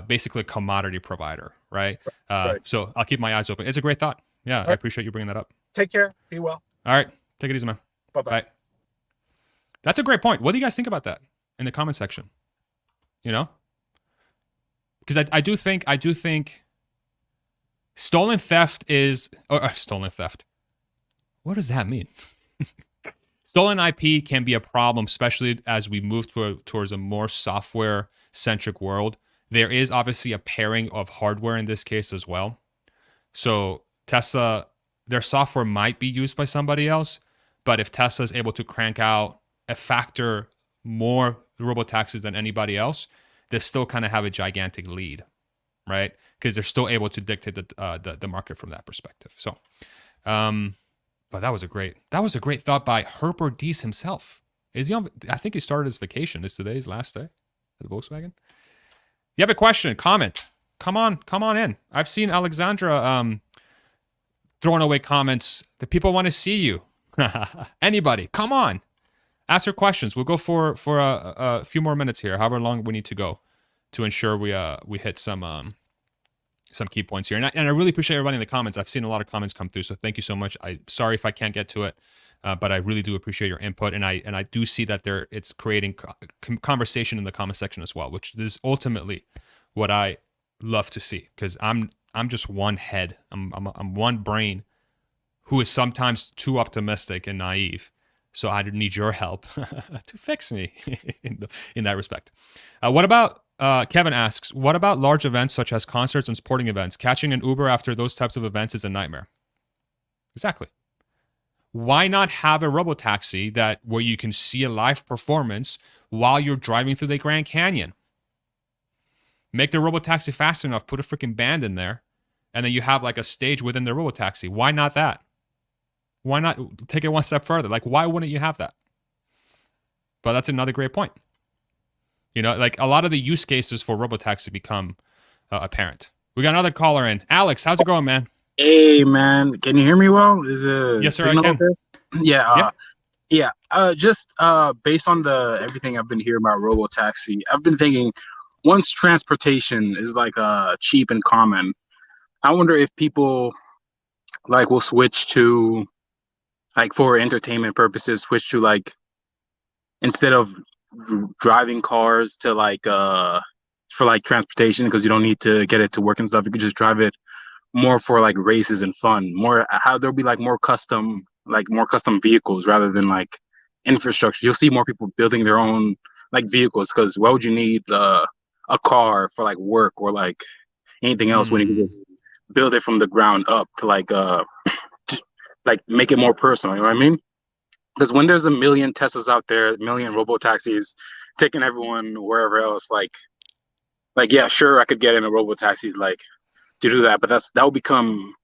basically a commodity provider, right? Right. So I'll keep my eyes open. It's a great thought. Yeah, I appreciate you bringing that up. Take care. Be well. All right, take it easy, man. Bye-bye. Bye. That's a great point. What do you guys think about that in the comment section? You know, because I do think stolen theft is stolen theft. What does that mean? Stolen IP can be a problem, especially as we move towards a more software-centric world. There is obviously a pairing of hardware in this case as well. So Tesla, their software might be used by somebody else, but if Tesla is able to crank out a factor more robotaxis than anybody else, they still kind of have a gigantic lead, right? Because they're still able to dictate the market from that perspective. So, but that was a great thought by Herbert Diess himself. Is he on? I think he started his vacation. Is today's last day at Volkswagen? You have a question, comment. Come on in. I've seen Alexandra throwing away comments. The people want to see you. Anybody, come on. Ask your questions. We'll go for a few more minutes here, however long we need to go, to ensure we hit some key points here. And I really appreciate everybody in the comments. I've seen a lot of comments come through, so thank you so much. Sorry if I can't get to it, but I really do appreciate your input, and I do see that it's creating conversation in the comment section as well, which is ultimately what I love to see, because I'm just one head. I'm one brain who is sometimes too optimistic and naive. So I need your help to fix me in that respect. What about, Kevin asks, what about large events such as concerts and sporting events? Catching an Uber after those types of events is a nightmare. Exactly. Why not have a robotaxi where you can see a live performance while you're driving through the Grand Canyon? Make the robotaxi fast enough, put a freaking band in there, and then you have like a stage within the robotaxi. Why not that? Why not take it one step further? Like, why wouldn't you have that? But that's another great point. You know, like a lot of the use cases for robotaxi become apparent. We got another caller in. Alex, how's it going, man? Hey, man. Can you hear me well? Yes, sir, I can. Okay? Yeah. Just based on everything I've been hearing about robotaxi, I've been thinking once transportation is like cheap and common, I wonder if people like will switch to, like, for entertainment purposes, switch to like, instead of driving cars to like for like transportation, because you don't need to get it to work and stuff, you could just drive it more for like races and fun, more how there'll be like more custom vehicles rather than like infrastructure. You'll see more people building their own like vehicles, because why would you need a car for like work or like anything else when you can just build it from the ground up to like make it more personal, you know what I mean? Because when there's a million Teslas out there, a million robotaxis taking everyone wherever else, like yeah, sure, I could get in a robotaxi like to do that, but that will become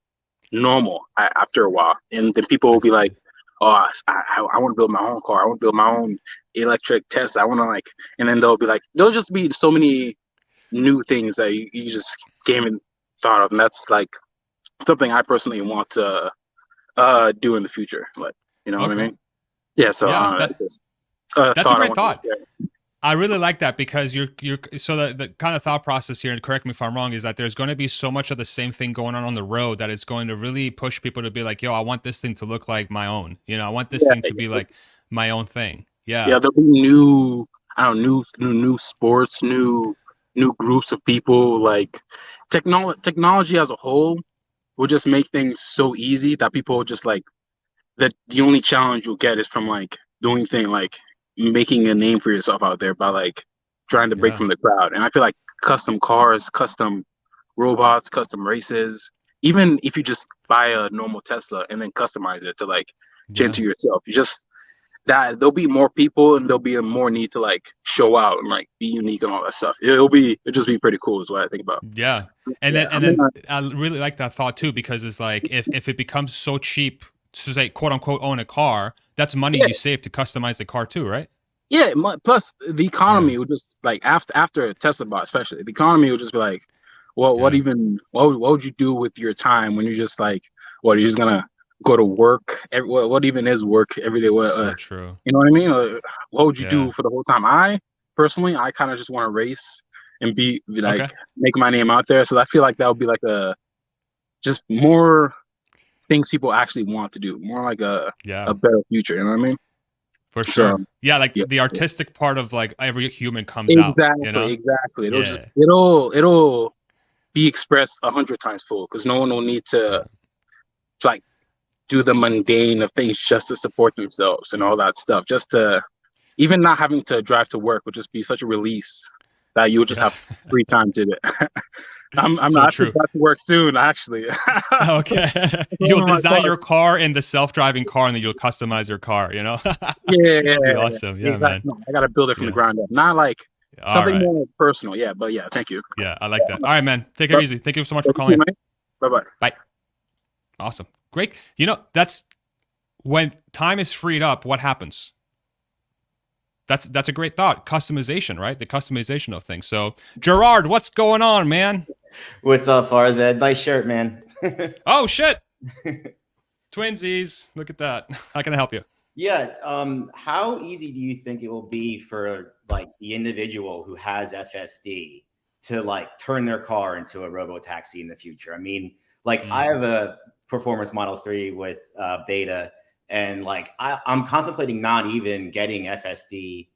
normal after a while, and then people will be like, oh, I want to build my own car, I want to build my own electric Tesla, I want to like, and then there'll just be so many new things that you just can't even thought of, and that's like something I personally want to do in the future, like, you know what I mean? Yeah, so that's a great thought. I really like that, because you're so the kind of thought process here, and correct me if I'm wrong, is that there's going to be so much of the same thing going on the road that it's going to really push people to be like, yo, I want this thing to look like my own. You know, I want this thing to be like my own thing. Yeah, there'll be new sports, new groups of people. Like technology as a whole will just make things so easy that people just like that. The only challenge you'll get is from like doing things like making a name for yourself out there by like trying to break from the crowd. And I feel like custom cars, custom robots, custom races, even if you just buy a normal Tesla and then customize it to like change to yourself, you just that there'll be more people and there'll be a more need to like show out and like be unique and all that stuff. It'll just be pretty cool is what I think about. Yeah. And then I really like that thought too, because it's like if it becomes so cheap to say quote unquote own a car, that's money you save to customize the car too, right? Yeah, plus the economy will just like after Tesla bought, especially the economy will just be like, What Yeah. even what would you do with your time when you're just like, what, you're just gonna go to work? What even is work every day? So true. You know what I mean? What would you do Yeah. for the whole time? I personally, I kind of just want to race and be like, Okay. make my name out there. So I feel like that would be like just more things people actually want to do, more like Yeah. a better future. You know what I mean? For So sure. Yeah, like yeah, the artistic part of like every human comes out, you know? exactly. Yeah. It'll be expressed 100 times full because no one will need Yeah. to like do the mundane of things just to support themselves and all that stuff. Just to even not having to drive to work would just be such a release that you would just Yeah. have free time to do it. I'm So not to true. drive to work soon, actually. Okay. It's You'll one of my design thoughts. your car in the self-driving car and then you'll customize your car, you know? Yeah, That'll be awesome. Yeah, man. exactly. I gotta build it from the Yeah. ground up, not like All something right. more personal. Yeah, but yeah, thank you. Yeah, I like that. All right, man. Take it easy. Thank you so much for Thank you, calling in. mate. Bye-bye. Bye. Awesome. Great. You know, that's when time is freed up, what happens? That's a great thought. Customization, right? The customization of things. So, Gerard, what's going on, man? What's up, Farzad? Nice shirt, man. Oh shit. Twinsies. Look at that. How can I help you? Yeah. How easy do you think it will be for like the individual who has FSD to like turn their car into a Robotaxi in the future? I mean, like I have a performance Model 3 with beta, and like I'm contemplating not even getting FSD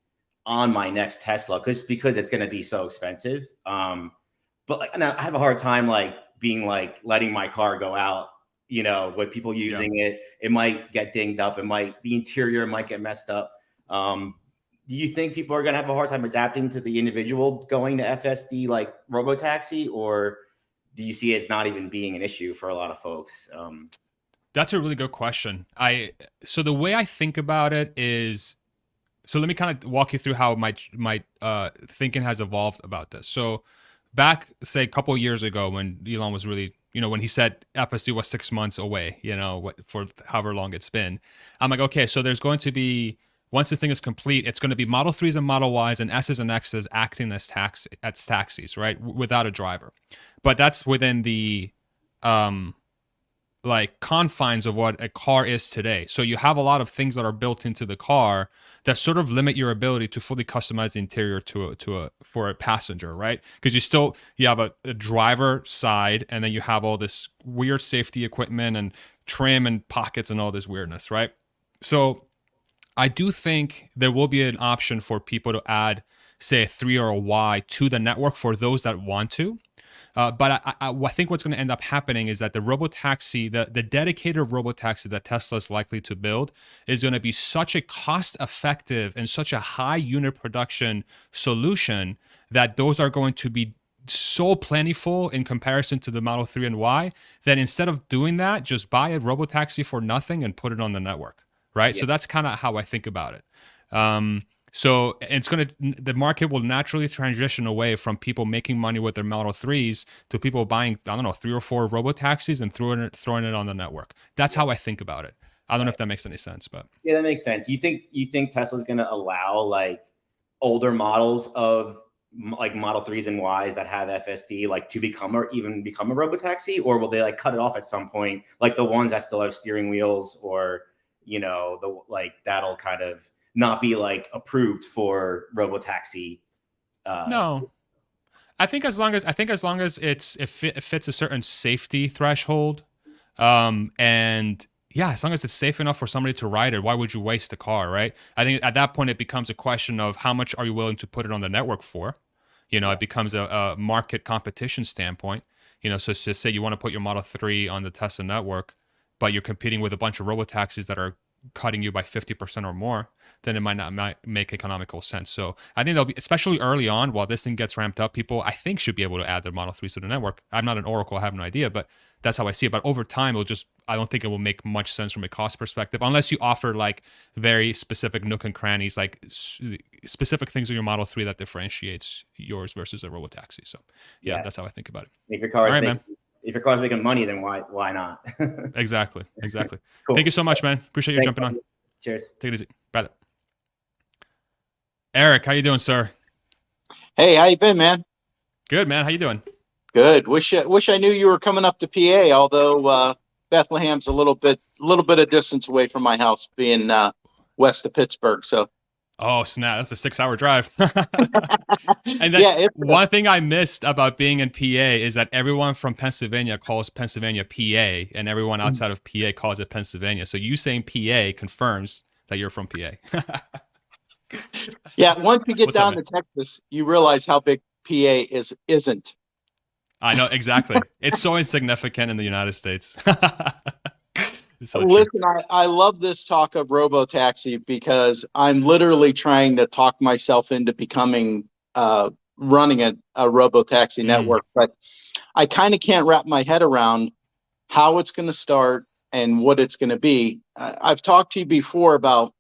on my next Tesla because it's going to be so expensive. But like, and I have a hard time like being like letting my car go out, you know, with people using it. It might get dinged up. The interior might get messed up. Do you think people are going to have a hard time adapting to the individual going to FSD like Robotaxi, or do you see it not even being an issue for a lot of folks? That's a really good question. So the way I think about it is, so let me kind of walk you through how my thinking has evolved about this. So back, say, a couple of years ago when Elon was really, you know, when he said FSD was 6 months away, you know, for however long it's been, I'm like, okay, so there's going to be, once this thing is complete, it's going to be Model 3s and Model Ys and S's and X's acting as taxis, right? Without a driver. But that's within the like confines of what a car is today. So you have a lot of things that are built into the car that sort of limit your ability to fully customize the interior for a passenger, right? Because you have a driver side, and then you have all this weird safety equipment and trim and pockets and all this weirdness, right? So I do think there will be an option for people to add, say, a 3 or a Y to the network for those that want to. But I think what's going to end up happening is that the Robotaxi, the dedicated Robotaxi that Tesla is likely to build, is going to be such a cost-effective and such a high unit production solution that those are going to be so plentiful in comparison to the Model 3 and Y that instead of doing that, just buy a Robotaxi for nothing and put it on the network, right? Yeah. So that's kind of how I think about it. So the market will naturally transition away from people making money with their Model 3s to people buying, I don't know, 3 or 4 Robotaxis and throwing it on the network. That's how I think about it. I don't know if that makes any sense, but yeah, that makes sense. You think Tesla's going to allow like older models of like Model 3s and Ys that have FSD like to become a Robotaxi, or will they like cut it off at some point, like the ones that still have steering wheels, or you know, that'll kind of not be like approved for Robotaxi? No, I think as long as it fits a certain safety threshold, and yeah, as long as it's safe enough for somebody to ride it, why would you waste the car, right? I think at that point it becomes a question of how much are you willing to put it on the network for. You know, it becomes a market competition standpoint. You know, so just say you want to put your Model 3 on the Tesla network, but you're competing with a bunch of Robotaxis that are cutting you by 50% or more, then it might not make economical sense. So I think there'll be, especially early on, while this thing gets ramped up, people I think should be able to add their Model 3s to the network. I'm not an oracle, I have no idea, but that's how I see it. But over time, I don't think it will make much sense from a cost perspective, unless you offer like very specific nook and crannies, like specific things in your Model 3 that differentiates yours versus a Robotaxi. So yeah, that's how I think about it. If your car's making money, then why not? Exactly. Cool. Thank you so much, man. Appreciate you jumping on. Cheers. Take it easy. Brother. Eric, how you doing, sir? Hey, how you been, man? Good, man. How you doing? Good. Wish I knew you were coming up to PA. Although Bethlehem's a little bit of distance away from my house, being west of Pittsburgh. So. Oh snap! That's a 6-hour drive. And then Yeah. one thing I missed about being in PA is that everyone from Pennsylvania calls Pennsylvania PA, and everyone outside of PA calls it Pennsylvania. So you saying PA confirms that you're from PA. Yeah. Once you get What's up, down man? to Texas, you realize how big PA isn't. I know exactly. It's so insignificant in the United States. It's so true. Listen, I love this talk of Robotaxi because I'm literally trying to talk myself into becoming running a Robotaxi network, but I kind of can't wrap my head around how it's going to start and what it's going to be. I've talked to you before about,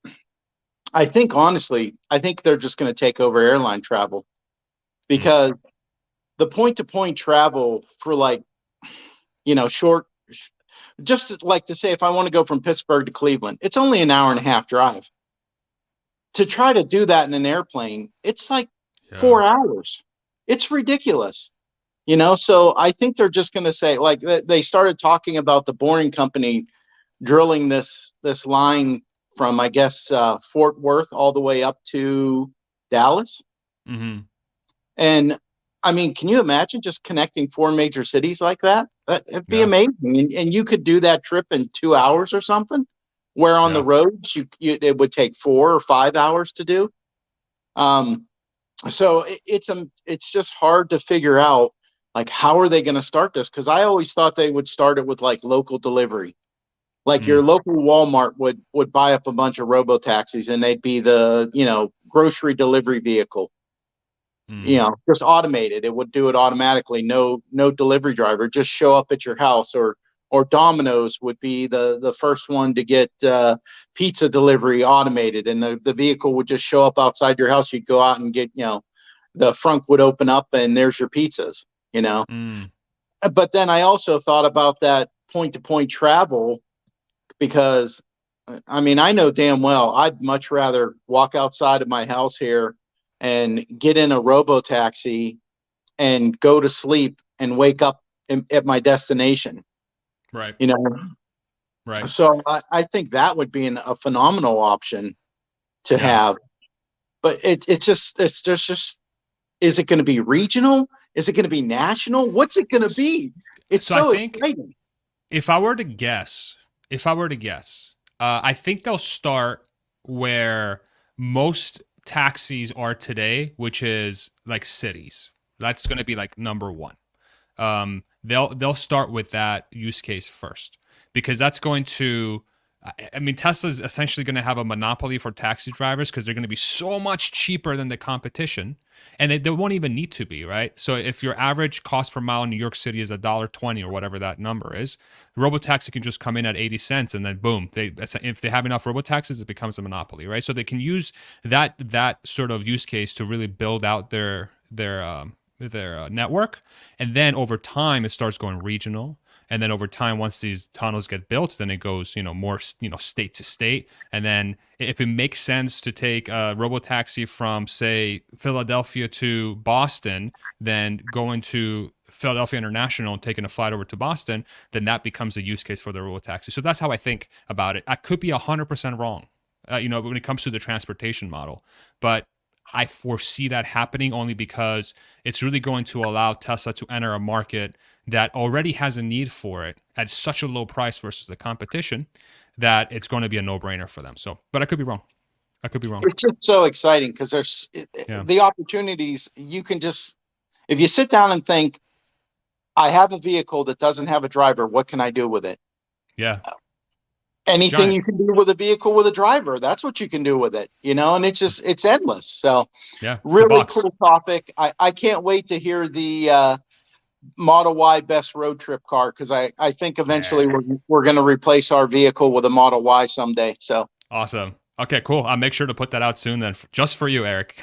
I think they're just going to take over airline travel, because the point-to-point travel for short, just like to say, if I want to go from Pittsburgh to Cleveland, it's only an hour and a half drive. To try to do that in an airplane, it's like 4 hours. It's ridiculous. So I think they're just going to say, like, they started talking about the Boring Company drilling this line from, I guess, Fort Worth all the way up to Dallas. Mm-hmm. And I mean, can you imagine just connecting 4 major cities like that? It'd be amazing. And you could do that trip in 2 hours or something, where on the roads it would take 4 or 5 hours to do. So it's just hard to figure out, like, how are they going to start this? Because I always thought they would start it with like local delivery. Like your local Walmart would buy up a bunch of robo-taxis, and they'd be the, grocery delivery vehicle. Just automated. It would do it automatically. No delivery driver, just show up at your house. Or Domino's would be the first one to get pizza delivery automated, and the vehicle would just show up outside your house. You'd go out and get, the front would open up and there's your pizzas, But then I also thought about that point-to-point travel, because I mean, I know damn well I'd much rather walk outside of my house here and get in a robo-taxi and go to sleep and wake up at my destination. Right. Right. So I think that would be a phenomenal option to have. But it's just, is it going to be regional? Is it going to be national? What's it going to be? It's so I think exciting. If I were to guess, I think they'll start where most taxis are today, which is like cities. That's going to be like number one. They'll start with that use case first, because that's going to, I mean, Tesla's essentially going to have a monopoly for taxi drivers because they're going to be so much cheaper than the competition, and they won't even need to be, right? So if your average cost per mile in New York City is $1.20 or whatever that number is, Robotaxi can just come in at 80 cents, and then boom, if they have enough Robotaxis, it becomes a monopoly, right? So they can use that sort of use case to really build out their network, and then over time it starts going regional. And then over time, once these tunnels get built, then it goes, more, state to state. And then if it makes sense to take a robotaxi from, say, Philadelphia to Boston, then going to Philadelphia International and taking a flight over to Boston, then that becomes a use case for the robotaxi. So that's how I think about it. I could be 100% wrong, when it comes to the transportation model. But I foresee that happening only because it's really going to allow Tesla to enter a market that already has a need for it at such a low price versus the competition that it's going to be a no-brainer for them. So, but I could be wrong. It's just so exciting because there's the opportunities. You can just, if you sit down and think, I have a vehicle that doesn't have a driver, what can I do with it? Yeah. Anything you can do with a vehicle with a driver, that's what you can do with it, and it's endless. So really cool topic. I can't wait to hear the Model Y best road trip car, because I think eventually we're going to replace our vehicle with a Model Y someday. So awesome. Okay, cool. I'll make sure to put that out soon then, just for you, Eric.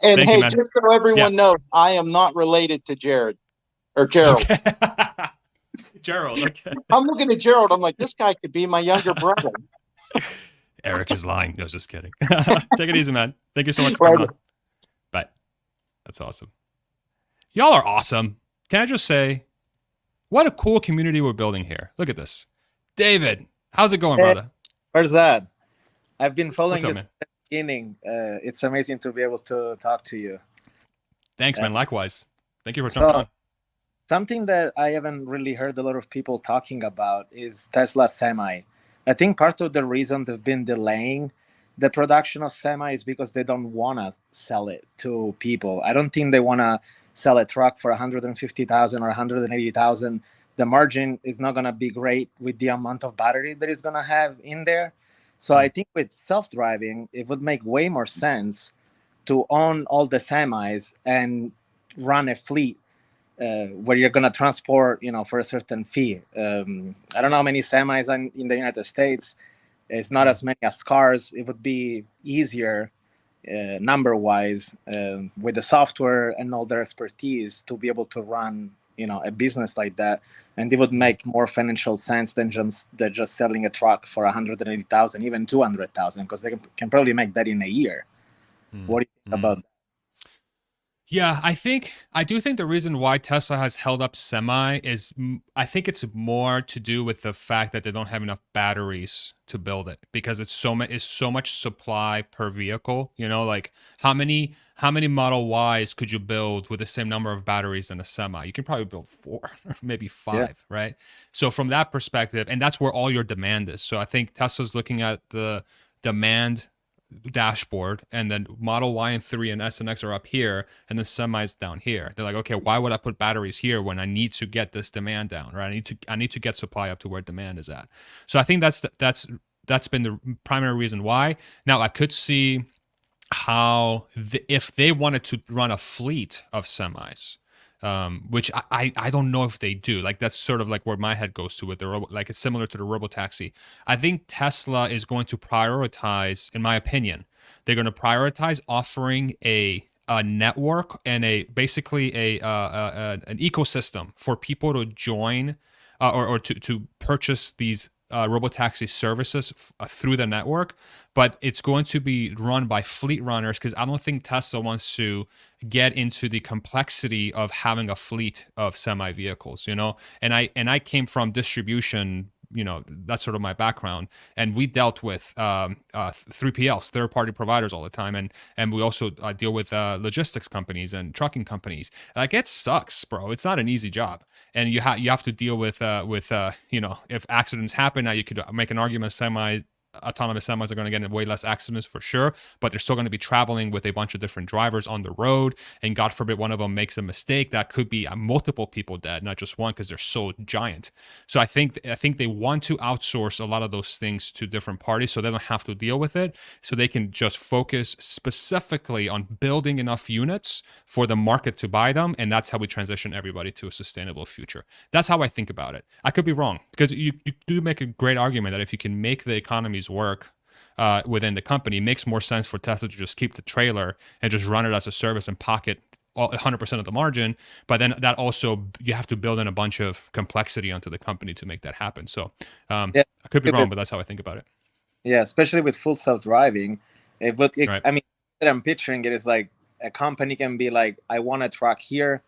And hey, just so everyone knows, I am not related to Gerald. Okay. Gerald, okay. I'm looking at Gerald. I'm like, this guy could be my younger brother. Eric is lying. No, just kidding. Take it easy, man. Thank you so much for coming on. Bye. That's awesome. Y'all are awesome. can I just say, what a cool community we're building here. Look at this. David, how's it going, brother? Where's that? I've been following What's up, you man? since the beginning. It's amazing to be able to talk to you. Thanks, man. Likewise. Thank you for So- jumping on. Something that I haven't really heard a lot of people talking about is Tesla Semi. I think part of the reason they've been delaying the production of Semi is because they don't want to sell it to people. I don't think they want to sell a truck for 150,000 or 180,000. The margin is not going to be great with the amount of battery that it's going to have in there. So I think with self-driving, it would make way more sense to own all the semis and run a fleet where you're going to transport, for a certain fee. I don't know how many semis in the United States. It's not as many as cars. It would be easier number-wise with the software and all their expertise to be able to run, a business like that. And it would make more financial sense than just selling a truck for 180,000, even 200,000, because they can probably make that in a year. What do you think about that? Yeah, I do think the reason why Tesla has held up Semi is, I think it's more to do with the fact that they don't have enough batteries to build it, because it's so much supply per vehicle. Like how many Model Ys could you build with the same number of batteries than a Semi? You can probably build 4 or maybe 5, right? So from that perspective, and that's where all your demand is. So I think Tesla's looking at the demand dashboard, and then Model Y and 3 and S and X are up here, and then Semi's down here. They're like, okay, why would I put batteries here when I need to get this demand down, right? I need to get supply up to where demand is at. So I think that's been the primary reason why. Now I could see how if they wanted to run a fleet of semis, which I don't know if they do. Like that's sort of like where my head goes to with the like it's similar to the Robotaxi. I think Tesla is going to prioritize, in my opinion, they're going to prioritize offering a network and basically an ecosystem for people to join or to purchase these Robotaxi services through the network, but it's going to be run by fleet runners, because I don't think Tesla wants to get into the complexity of having a fleet of semi vehicles, and I came from distribution, that's sort of my background, and we dealt with 3PLs, third-party providers all the time, and we also deal with logistics companies and trucking companies. Like it sucks, bro. It's not an easy job, and you have to deal with if accidents happen. Now you could make an argument autonomous semis are going to get in way less accidents for sure, but they're still going to be traveling with a bunch of different drivers on the road, and God forbid one of them makes a mistake, that could be multiple people dead, not just one, because they're so giant. So I think they want to outsource a lot of those things to different parties so they don't have to deal with it, so they can just focus specifically on building enough units for the market to buy them, and that's how we transition everybody to a sustainable future. That's how I think about it. I could be wrong, because you do make a great argument that if you can make the economies work within the company, it makes more sense for Tesla to just keep the trailer and just run it as a service and pocket 100% of the margin. But then that also, you have to build in a bunch of complexity onto the company to make that happen. So I could be wrong, but that's how I think about it. Yeah, especially with full self-driving. Right. I mean, that I'm picturing it is like a company can be like, I want a truck here,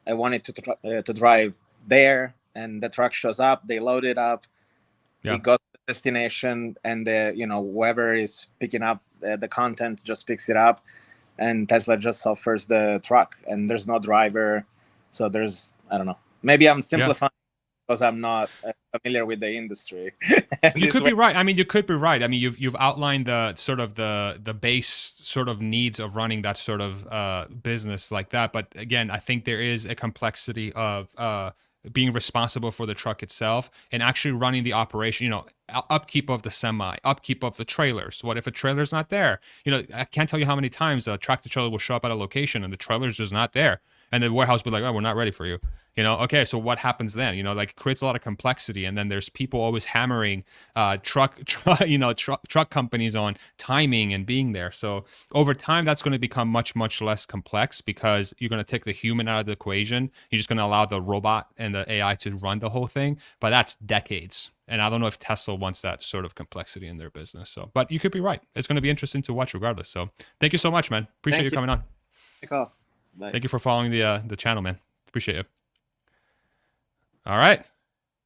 I want it to drive there, and the truck shows up, they load it up, it goes to the destination, and whoever is picking up the content just picks it up, and Tesla just offers the truck, and there's no driver. So there's, I don't know, maybe I'm simplifying because I'm not familiar with the industry. You could be right. I mean, you could be right. I mean, you've outlined the sort of the base sort of needs of running that sort of business like that. But again, I think there is a complexity of being responsible for the truck itself and actually running the operation, upkeep of the semi, upkeep of the trailers. What if a trailer's not there? I can't tell you how many times a tractor trailer will show up at a location and the trailer's just not there. And the warehouse will be like, oh, we're not ready for you. Okay, so what happens then? Like it creates a lot of complexity. And then there's people always hammering truck companies on timing and being there. So over time, that's going to become much, much less complex, because you're going to take the human out of the equation. You're just going to allow the robot and the AI to run the whole thing. But that's decades. And I don't know if Tesla wants that sort of complexity in their business. So, but you could be right. It's going to be interesting to watch regardless. So thank you so much, man. Appreciate you coming on. Cool. Bye. Thank you for following the channel, man. Appreciate it. All right.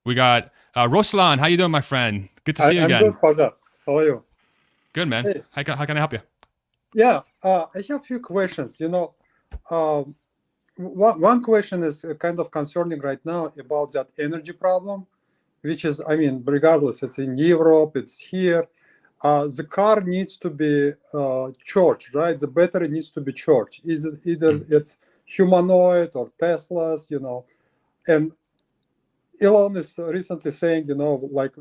We got Ruslan. How you doing, my friend? Good to see you I'm again. good, Father. How are you? Good, man. Hey. How can I help you? Yeah, I have a few questions. One question is kind of concerning right now about that energy problem, which is, I mean, regardless, it's in Europe, it's here. The car needs to be charged, right? The battery needs to be charged. Is it either it's humanoid or Teslas, and Elon is recently saying, like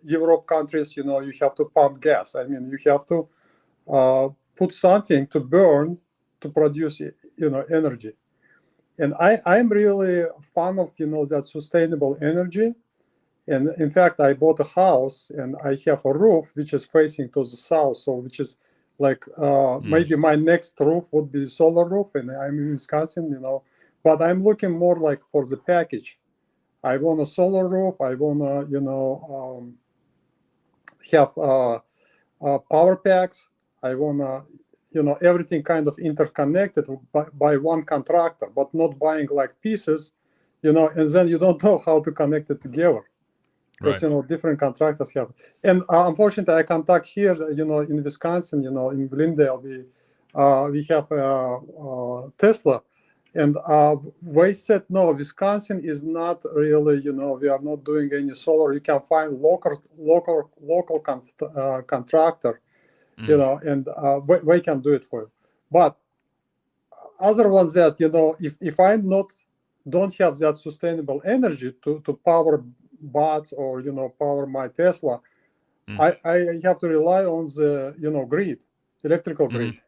Europe countries, you have to pump gas. I mean, you have to put something to burn to produce, energy. And I'm really a fan of, that sustainable energy. And in fact, I bought a house and I have a roof which is facing to the south. So which is like maybe my next roof would be solar roof, and I'm in Wisconsin, but I'm looking more like for the package. I want a solar roof. I want to, have power packs. I want to, everything kind of interconnected by one contractor, but not buying like pieces, and then you don't know how to connect it together. Because, Right. Different contractors have. And unfortunately, I contact here, in Wisconsin, in Glendale, we have Tesla. And we said, no, Wisconsin is not really, we are not doing any solar. You can find local contractor, and we can do it for you. But other ones that, if I'm don't have that sustainable energy to power bots or, power my Tesla, I have to rely on the, grid, electrical grid.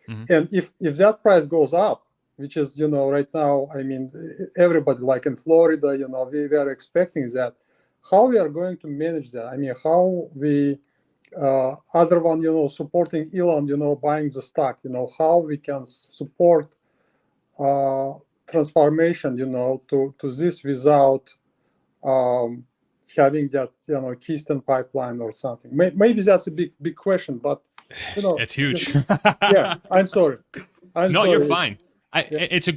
And if that price goes up, which is, right now, I mean, everybody like in Florida, we are expecting that. How we are going to manage that? I mean, how we, other one, supporting Elon, buying the stock, how we can support transformation, to this without having that, Keystone pipeline or something. Maybe that's a big question, but, it's huge. Yeah, I'm sorry. No, you're fine. It's a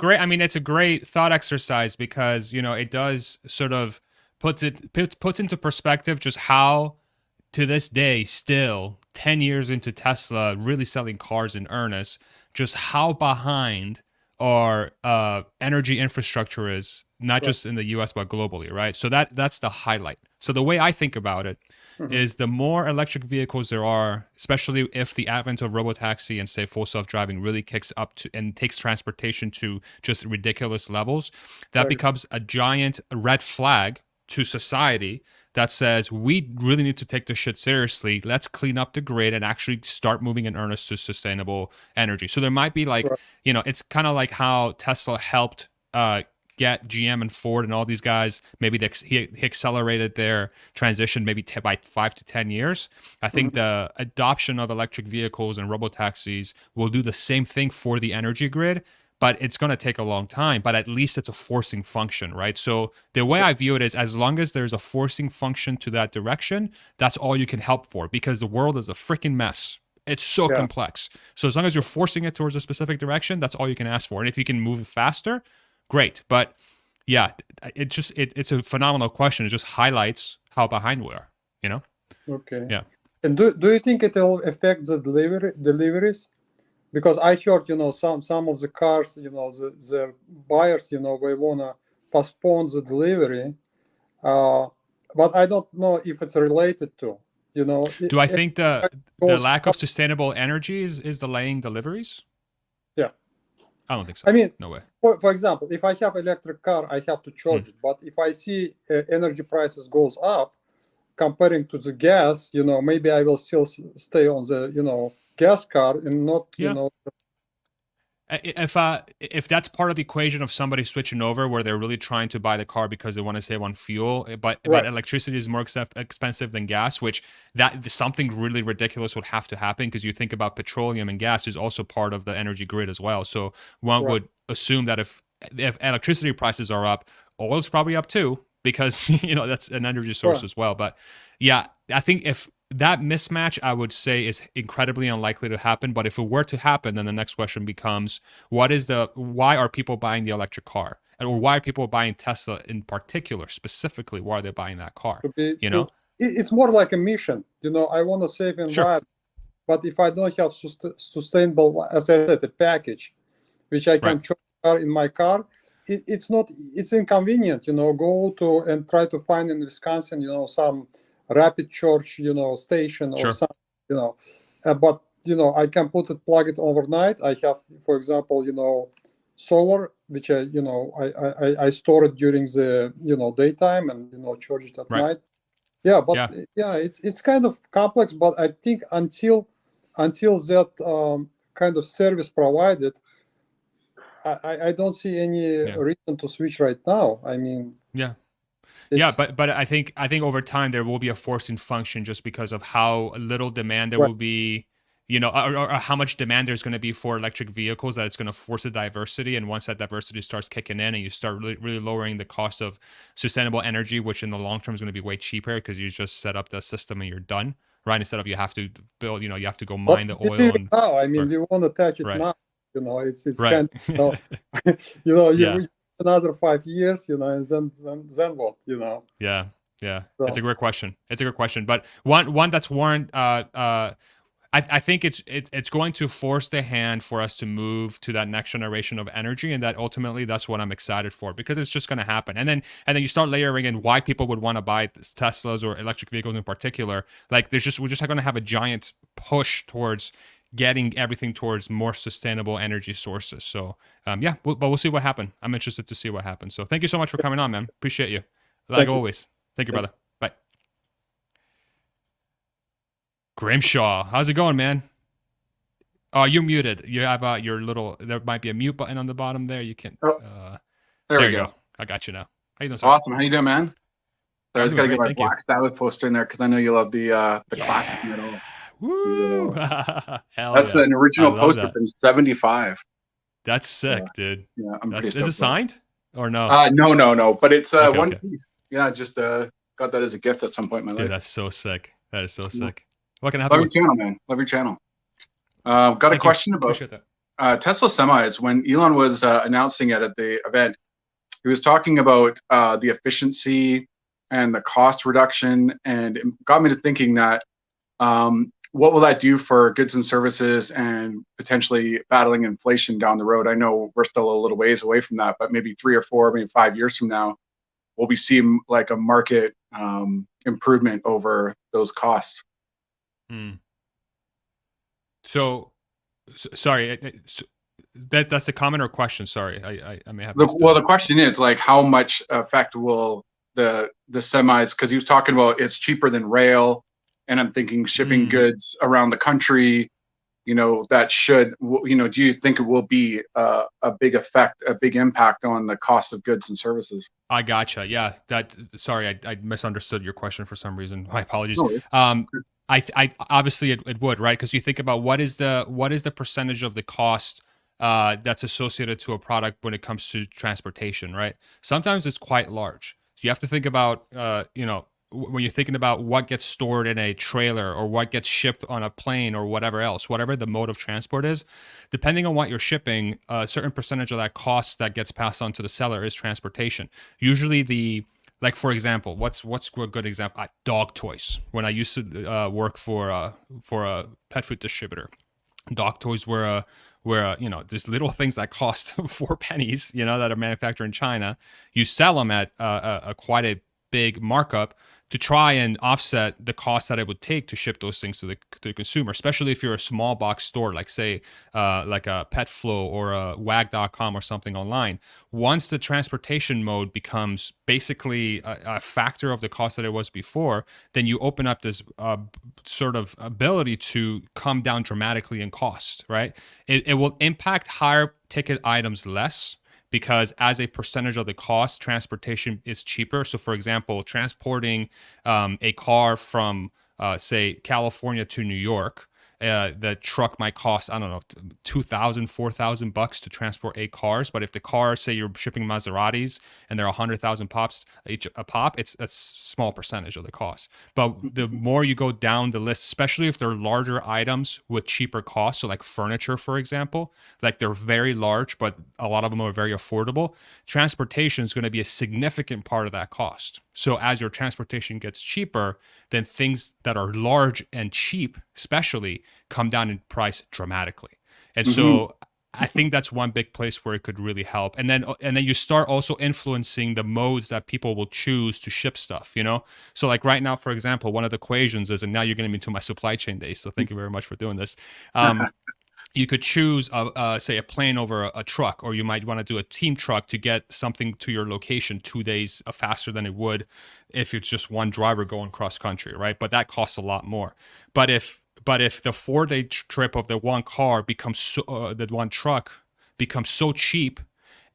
great thought exercise because, it does sort of puts into perspective just how to this day, still 10 years into Tesla really selling cars in earnest, just how behind our energy infrastructure is, not just in the US, but globally, right? So that's the highlight. So the way I think about it is the more electric vehicles there are, especially if the advent of robotaxi and say full self-driving really kicks up to and takes transportation to just ridiculous levels, that becomes a giant red flag to society that says we really need to take this shit seriously. Let's clean up the grid and actually start moving in earnest to sustainable energy. So there might be like, it's kind of like how Tesla helped get GM and Ford and all these guys, maybe he accelerated their transition maybe by 5 to 10 years. I think the adoption of electric vehicles and robotaxis will do the same thing for the energy grid, but it's going to take a long time, but at least it's a forcing function, right? So the way I view it is as long as there's a forcing function to that direction, that's all you can help for, because the world is a freaking mess. It's so complex. So as long as you're forcing it towards a specific direction, that's all you can ask for. And if you can move it faster, great. But yeah, it's a phenomenal question. It just highlights how behind we are, Okay. Yeah. And do you think it will affect the deliveries? Because I heard, some of the cars, the buyers, we want to postpone the delivery. But I don't know if it's related to, Do I think the lack of sustainable energy is delaying deliveries? Yeah. I don't think so. I mean, no way. For example, if I have electric car, I have to charge it. But if I see energy prices goes up, comparing to the gas, maybe I will still stay on the, gas car and not, If that's part of the equation of somebody switching over where they're really trying to buy the car because they want to save on fuel, but electricity is more expensive than gas, which that something really ridiculous would have to happen, because you think about petroleum and gas is also part of the energy grid as well. So one would assume that if electricity prices are up, oil's probably up too, because that's an energy source as well. But yeah, I think if that mismatch, I would say, is incredibly unlikely to happen. But if it were to happen, then the next question becomes, why are people buying the electric car? or why are people buying Tesla in particular, specifically? Why are they buying that car? It's more like a mission. I want to save environment, but if I don't have sustainable, as I said, a package, which I can charge in my car, it's inconvenient. Go to and try to find in Wisconsin, some rapid charge, station or something, but I can plug it overnight. I have, for example, solar, which I store it during the daytime and charge it at night. It's kind of complex, but I think until that kind of service provided, I don't see any reason to switch right now. I mean, but I think over time there will be a forcing function just because of how little demand there will be, or how much demand there's going to be for electric vehicles, that it's going to force a diversity. And once that diversity starts kicking in and you start really lowering the cost of sustainable energy, which in the long term is going to be way cheaper because you just set up the system and you're done, right? Instead of you have to build, you have to go mine the oil. We want to touch it now. It's kind of, another 5 years, and then what, Yeah. So. It's a great question. But one that's warrant, I think it's going to force the hand for us to move to that next generation of energy, and that ultimately that's what I'm excited for, because it's just going to happen. And then you start layering in why people would want to buy Teslas or electric vehicles in particular. Like we're just going to have a giant push towards getting everything towards more sustainable energy sources. So but we'll see what happens. I'm interested to see what happens. So thank you so much for coming on, man. Appreciate you. Like always. Thank you, brother. Bye. Grimshaw, how's it going, man? Oh, you're muted. You have your little, there might be a mute button on the bottom there. You can, there we go. I got you now. How you doing, sir? Awesome. How you doing, man? I just got to get my Black Sabbath poster in there because I know you love the classic metal. Woo! That's an original poster from '75. That's sick, dude. Yeah, I'm pretty. Is it signed or no? No. But it's one piece. Yeah, just got that as a gift at some point in my life. Dude, that's so sick. That is so sick. What can I help you with? Love your channel, man. Love your channel. Got a question about Tesla semis. When Elon was announcing it at the event, he was talking about the efficiency and the cost reduction, and it got me to thinking that what will that do for goods and services and potentially battling inflation down the road? I know we're still a little ways away from that, but maybe 3 or 4, maybe 5 years from now, will we see like a market improvement over those costs? So sorry, that's a comment or question? Sorry, I may have. Well, the question is like, how much effect will the semis? Because he was talking about it's cheaper than rail. And I'm thinking shipping goods around the country, that should, do you think it will be a big effect, a big impact on the cost of goods and services? I gotcha. Yeah. Sorry, I misunderstood your question for some reason. My apologies. No. I obviously it would, right? Because you think about what is the percentage of the cost that's associated to a product when it comes to transportation, right? Sometimes it's quite large. So you have to think about, when you're thinking about what gets stored in a trailer or what gets shipped on a plane or whatever else, whatever the mode of transport is, depending on what you're shipping, a certain percentage of that cost that gets passed on to the seller is transportation. Usually like for example, what's a good example? Dog toys. When I used to work for a pet food distributor, dog toys were these little things that cost 4 pennies, that are manufactured in China. You sell them at quite a big markup to try and offset the cost that it would take to ship those things to the consumer, especially if you're a small box store, like say like a PetFlow or a wag.com or something online. Once the transportation mode becomes basically a factor of the cost that it was before, then you open up this sort of ability to come down dramatically in cost, right? It will impact higher ticket items less, because as a percentage of the cost, transportation is cheaper. So for example, transporting a car from say California to New York the truck might cost, I don't know, $2,000, $4,000 to transport 8 cars. But if the car, say you're shipping Maseratis and they're 100,000 pops each a pop, it's a small percentage of the cost. But the more you go down the list, especially if they're larger items with cheaper costs, so like furniture, for example, like they're very large, but a lot of them are very affordable. Transportation is going to be a significant part of that cost. So as your transportation gets cheaper, then things that are large and cheap, especially, come down in price dramatically. And so I think that's one big place where it could really help. And then you start also influencing the modes that people will choose to ship stuff, you know? So like right now, for example, one of the equations is, and now you're getting into my supply chain days, so thank you very much for doing this. You could choose, say, a plane over a truck, or you might want to do a team truck to get something to your location 2 days faster than it would if it's just one driver going cross country, right? But that costs a lot more. But if the 4-day trip of the one car becomes the one truck becomes so cheap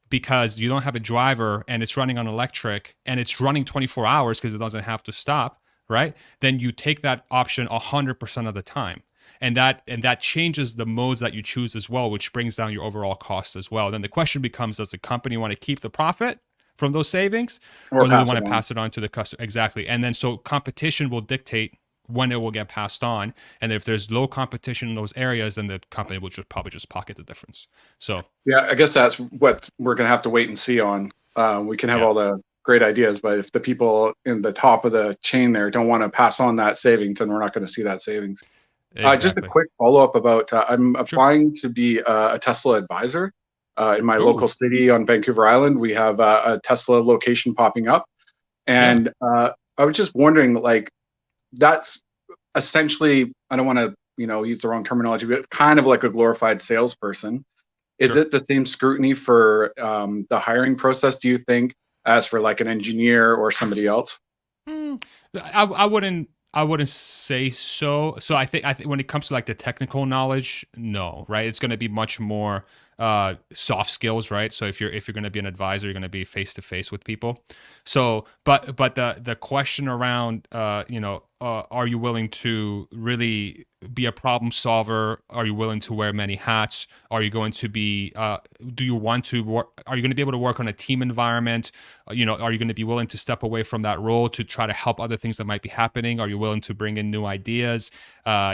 because you don't have a driver and it's running on electric and it's running 24 hours because it doesn't have to stop, right? Then you take that option 100% of the time. And that changes the modes that you choose as well, which brings down your overall cost as well. Then the question becomes, does the company want to keep the profit from those savings, or do they want to pass it on to the customer? Exactly. And then so competition will dictate when it will get passed on. And if there's low competition in those areas, then the company will probably just pocket the difference. So yeah, I guess that's what we're going to have to wait and see on. We can have all the great ideas, but if the people in the top of the chain there don't want to pass on that savings, then we're not going to see that savings. Exactly. Just a quick follow-up about, I'm applying to be a Tesla advisor in my local city on Vancouver Island. We have a Tesla location popping up. And I was just wondering, like, that's essentially, I don't want to, use the wrong terminology, but kind of like a glorified salesperson. Is it the same scrutiny for the hiring process, do you think, as for like an engineer or somebody else? I wouldn't say so. So I think when it comes to like the technical knowledge, no, right? It's going to be much more soft skills, right? So if you're going to be an advisor, you're going to be face to face with people. So, but the question around, are you willing to really be a problem solver? Are you willing to wear many hats? Are you going to be? Do you want to work? Are you going to be able to work on a team environment? Are you going to be willing to step away from that role to try to help other things that might be happening? Are you willing to bring in new ideas?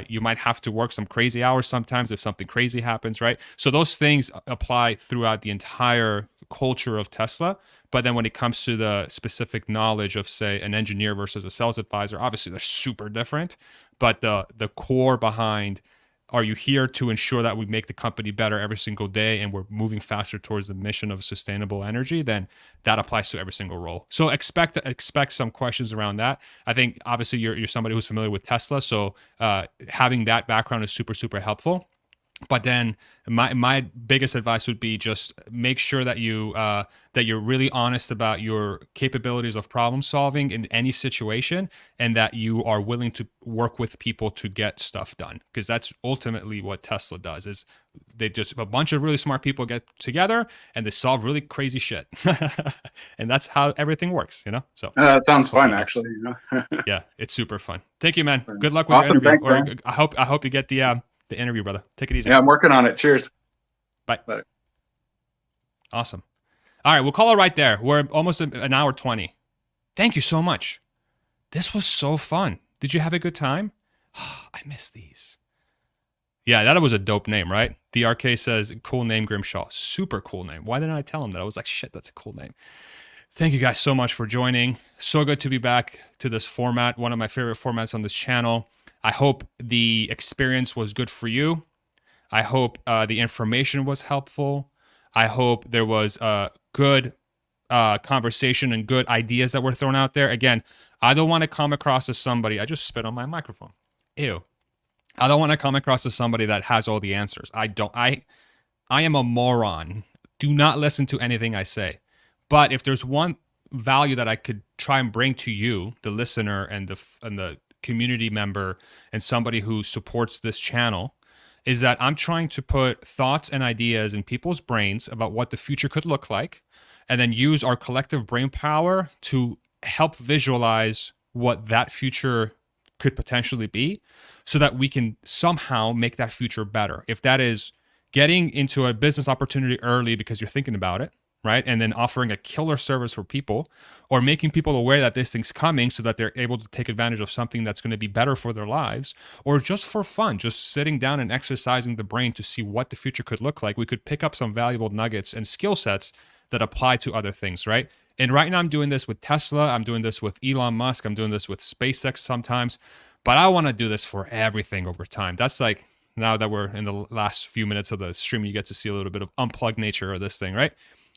You might have to work some crazy hours sometimes if something crazy happens, right? So those things apply throughout the entire culture of Tesla. But then when it comes to the specific knowledge of, say, an engineer versus a sales advisor, obviously they're super different. But the core behind, are you here to ensure that we make the company better every single day and we're moving faster towards the mission of sustainable energy, then that applies to every single role. So expect some questions around that. I think obviously you're somebody who's familiar with Tesla, so having that background is super, super helpful. But then my biggest advice would be just make sure that you're really honest about your capabilities of problem solving in any situation, and that you are willing to work with people to get stuff done. Because that's ultimately what Tesla does, is they just, a bunch of really smart people get together and they solve really crazy shit. And that's how everything works, So that sounds fun, actually. Yeah, it's super fun. Thank you, man. Good luck with your interview. Thanks, I hope you get the interview, brother. Take it easy. Yeah, I'm working on it. Cheers. Bye. Awesome. All right, we'll call it right there. We're almost an hour 20. Thank you so much. This was so fun. Did you have a good time? I miss these. Yeah, that was a dope name, right? DRK says, cool name, Grimshaw. Super cool name. Why didn't I tell him that? I was like, shit, that's a cool name. Thank you guys so much for joining. So good to be back to this format, one of my favorite formats on this channel. I hope the experience was good for you. I hope the information was helpful. I hope there was a good conversation and good ideas that were thrown out there. Again, I don't want to come across as somebody, I just spit on my microphone. Ew. I don't want to come across as somebody that has all the answers. I am a moron. Do not listen to anything I say. But if there's one value that I could try and bring to you, the listener and the community member and somebody who supports this channel, is that I'm trying to put thoughts and ideas in people's brains about what the future could look like, and then use our collective brain power to help visualize what that future could potentially be, so that we can somehow make that future better. If that is getting into a business opportunity early because you're thinking about it, right? And then offering a killer service for people, or making people aware that this thing's coming so that they're able to take advantage of something that's going to be better for their lives, or just for fun, just sitting down and exercising the brain to see what the future could look like. We could pick up some valuable nuggets and skill sets that apply to other things, right? And right now I'm doing this with Tesla. I'm doing this with Elon Musk. I'm doing this with SpaceX sometimes, but I want to do this for everything over time. That's like, now that we're in the last few minutes of the stream, you get to see a little bit of unplugged nature of this thing, right?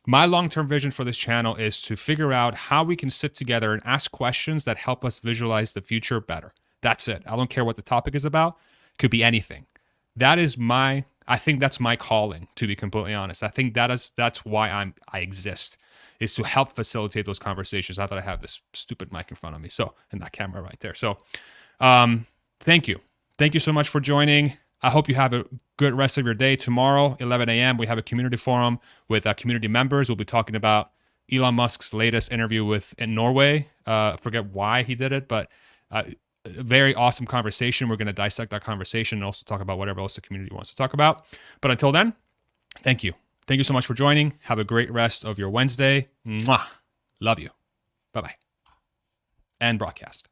My long-term vision for this channel is to figure out how we can sit together and ask questions that help us visualize the future better. That's it. I don't care what the topic is about. It could be anything. I think that's my calling, to be completely honest. I think that's why I exist, is to help facilitate those conversations. I thought I have this stupid mic in front of me, and that camera right there. So thank you. Thank you so much for joining. I hope you have a good rest of your day. Tomorrow, 11 a.m., we have a community forum with community members. We'll be talking about Elon Musk's latest interview in Norway. I forget why he did it, but a very awesome conversation. We're going to dissect that conversation and also talk about whatever else the community wants to talk about. But until then, thank you. Thank you so much for joining. Have a great rest of your Wednesday. Mwah. Love you. Bye-bye. And broadcast.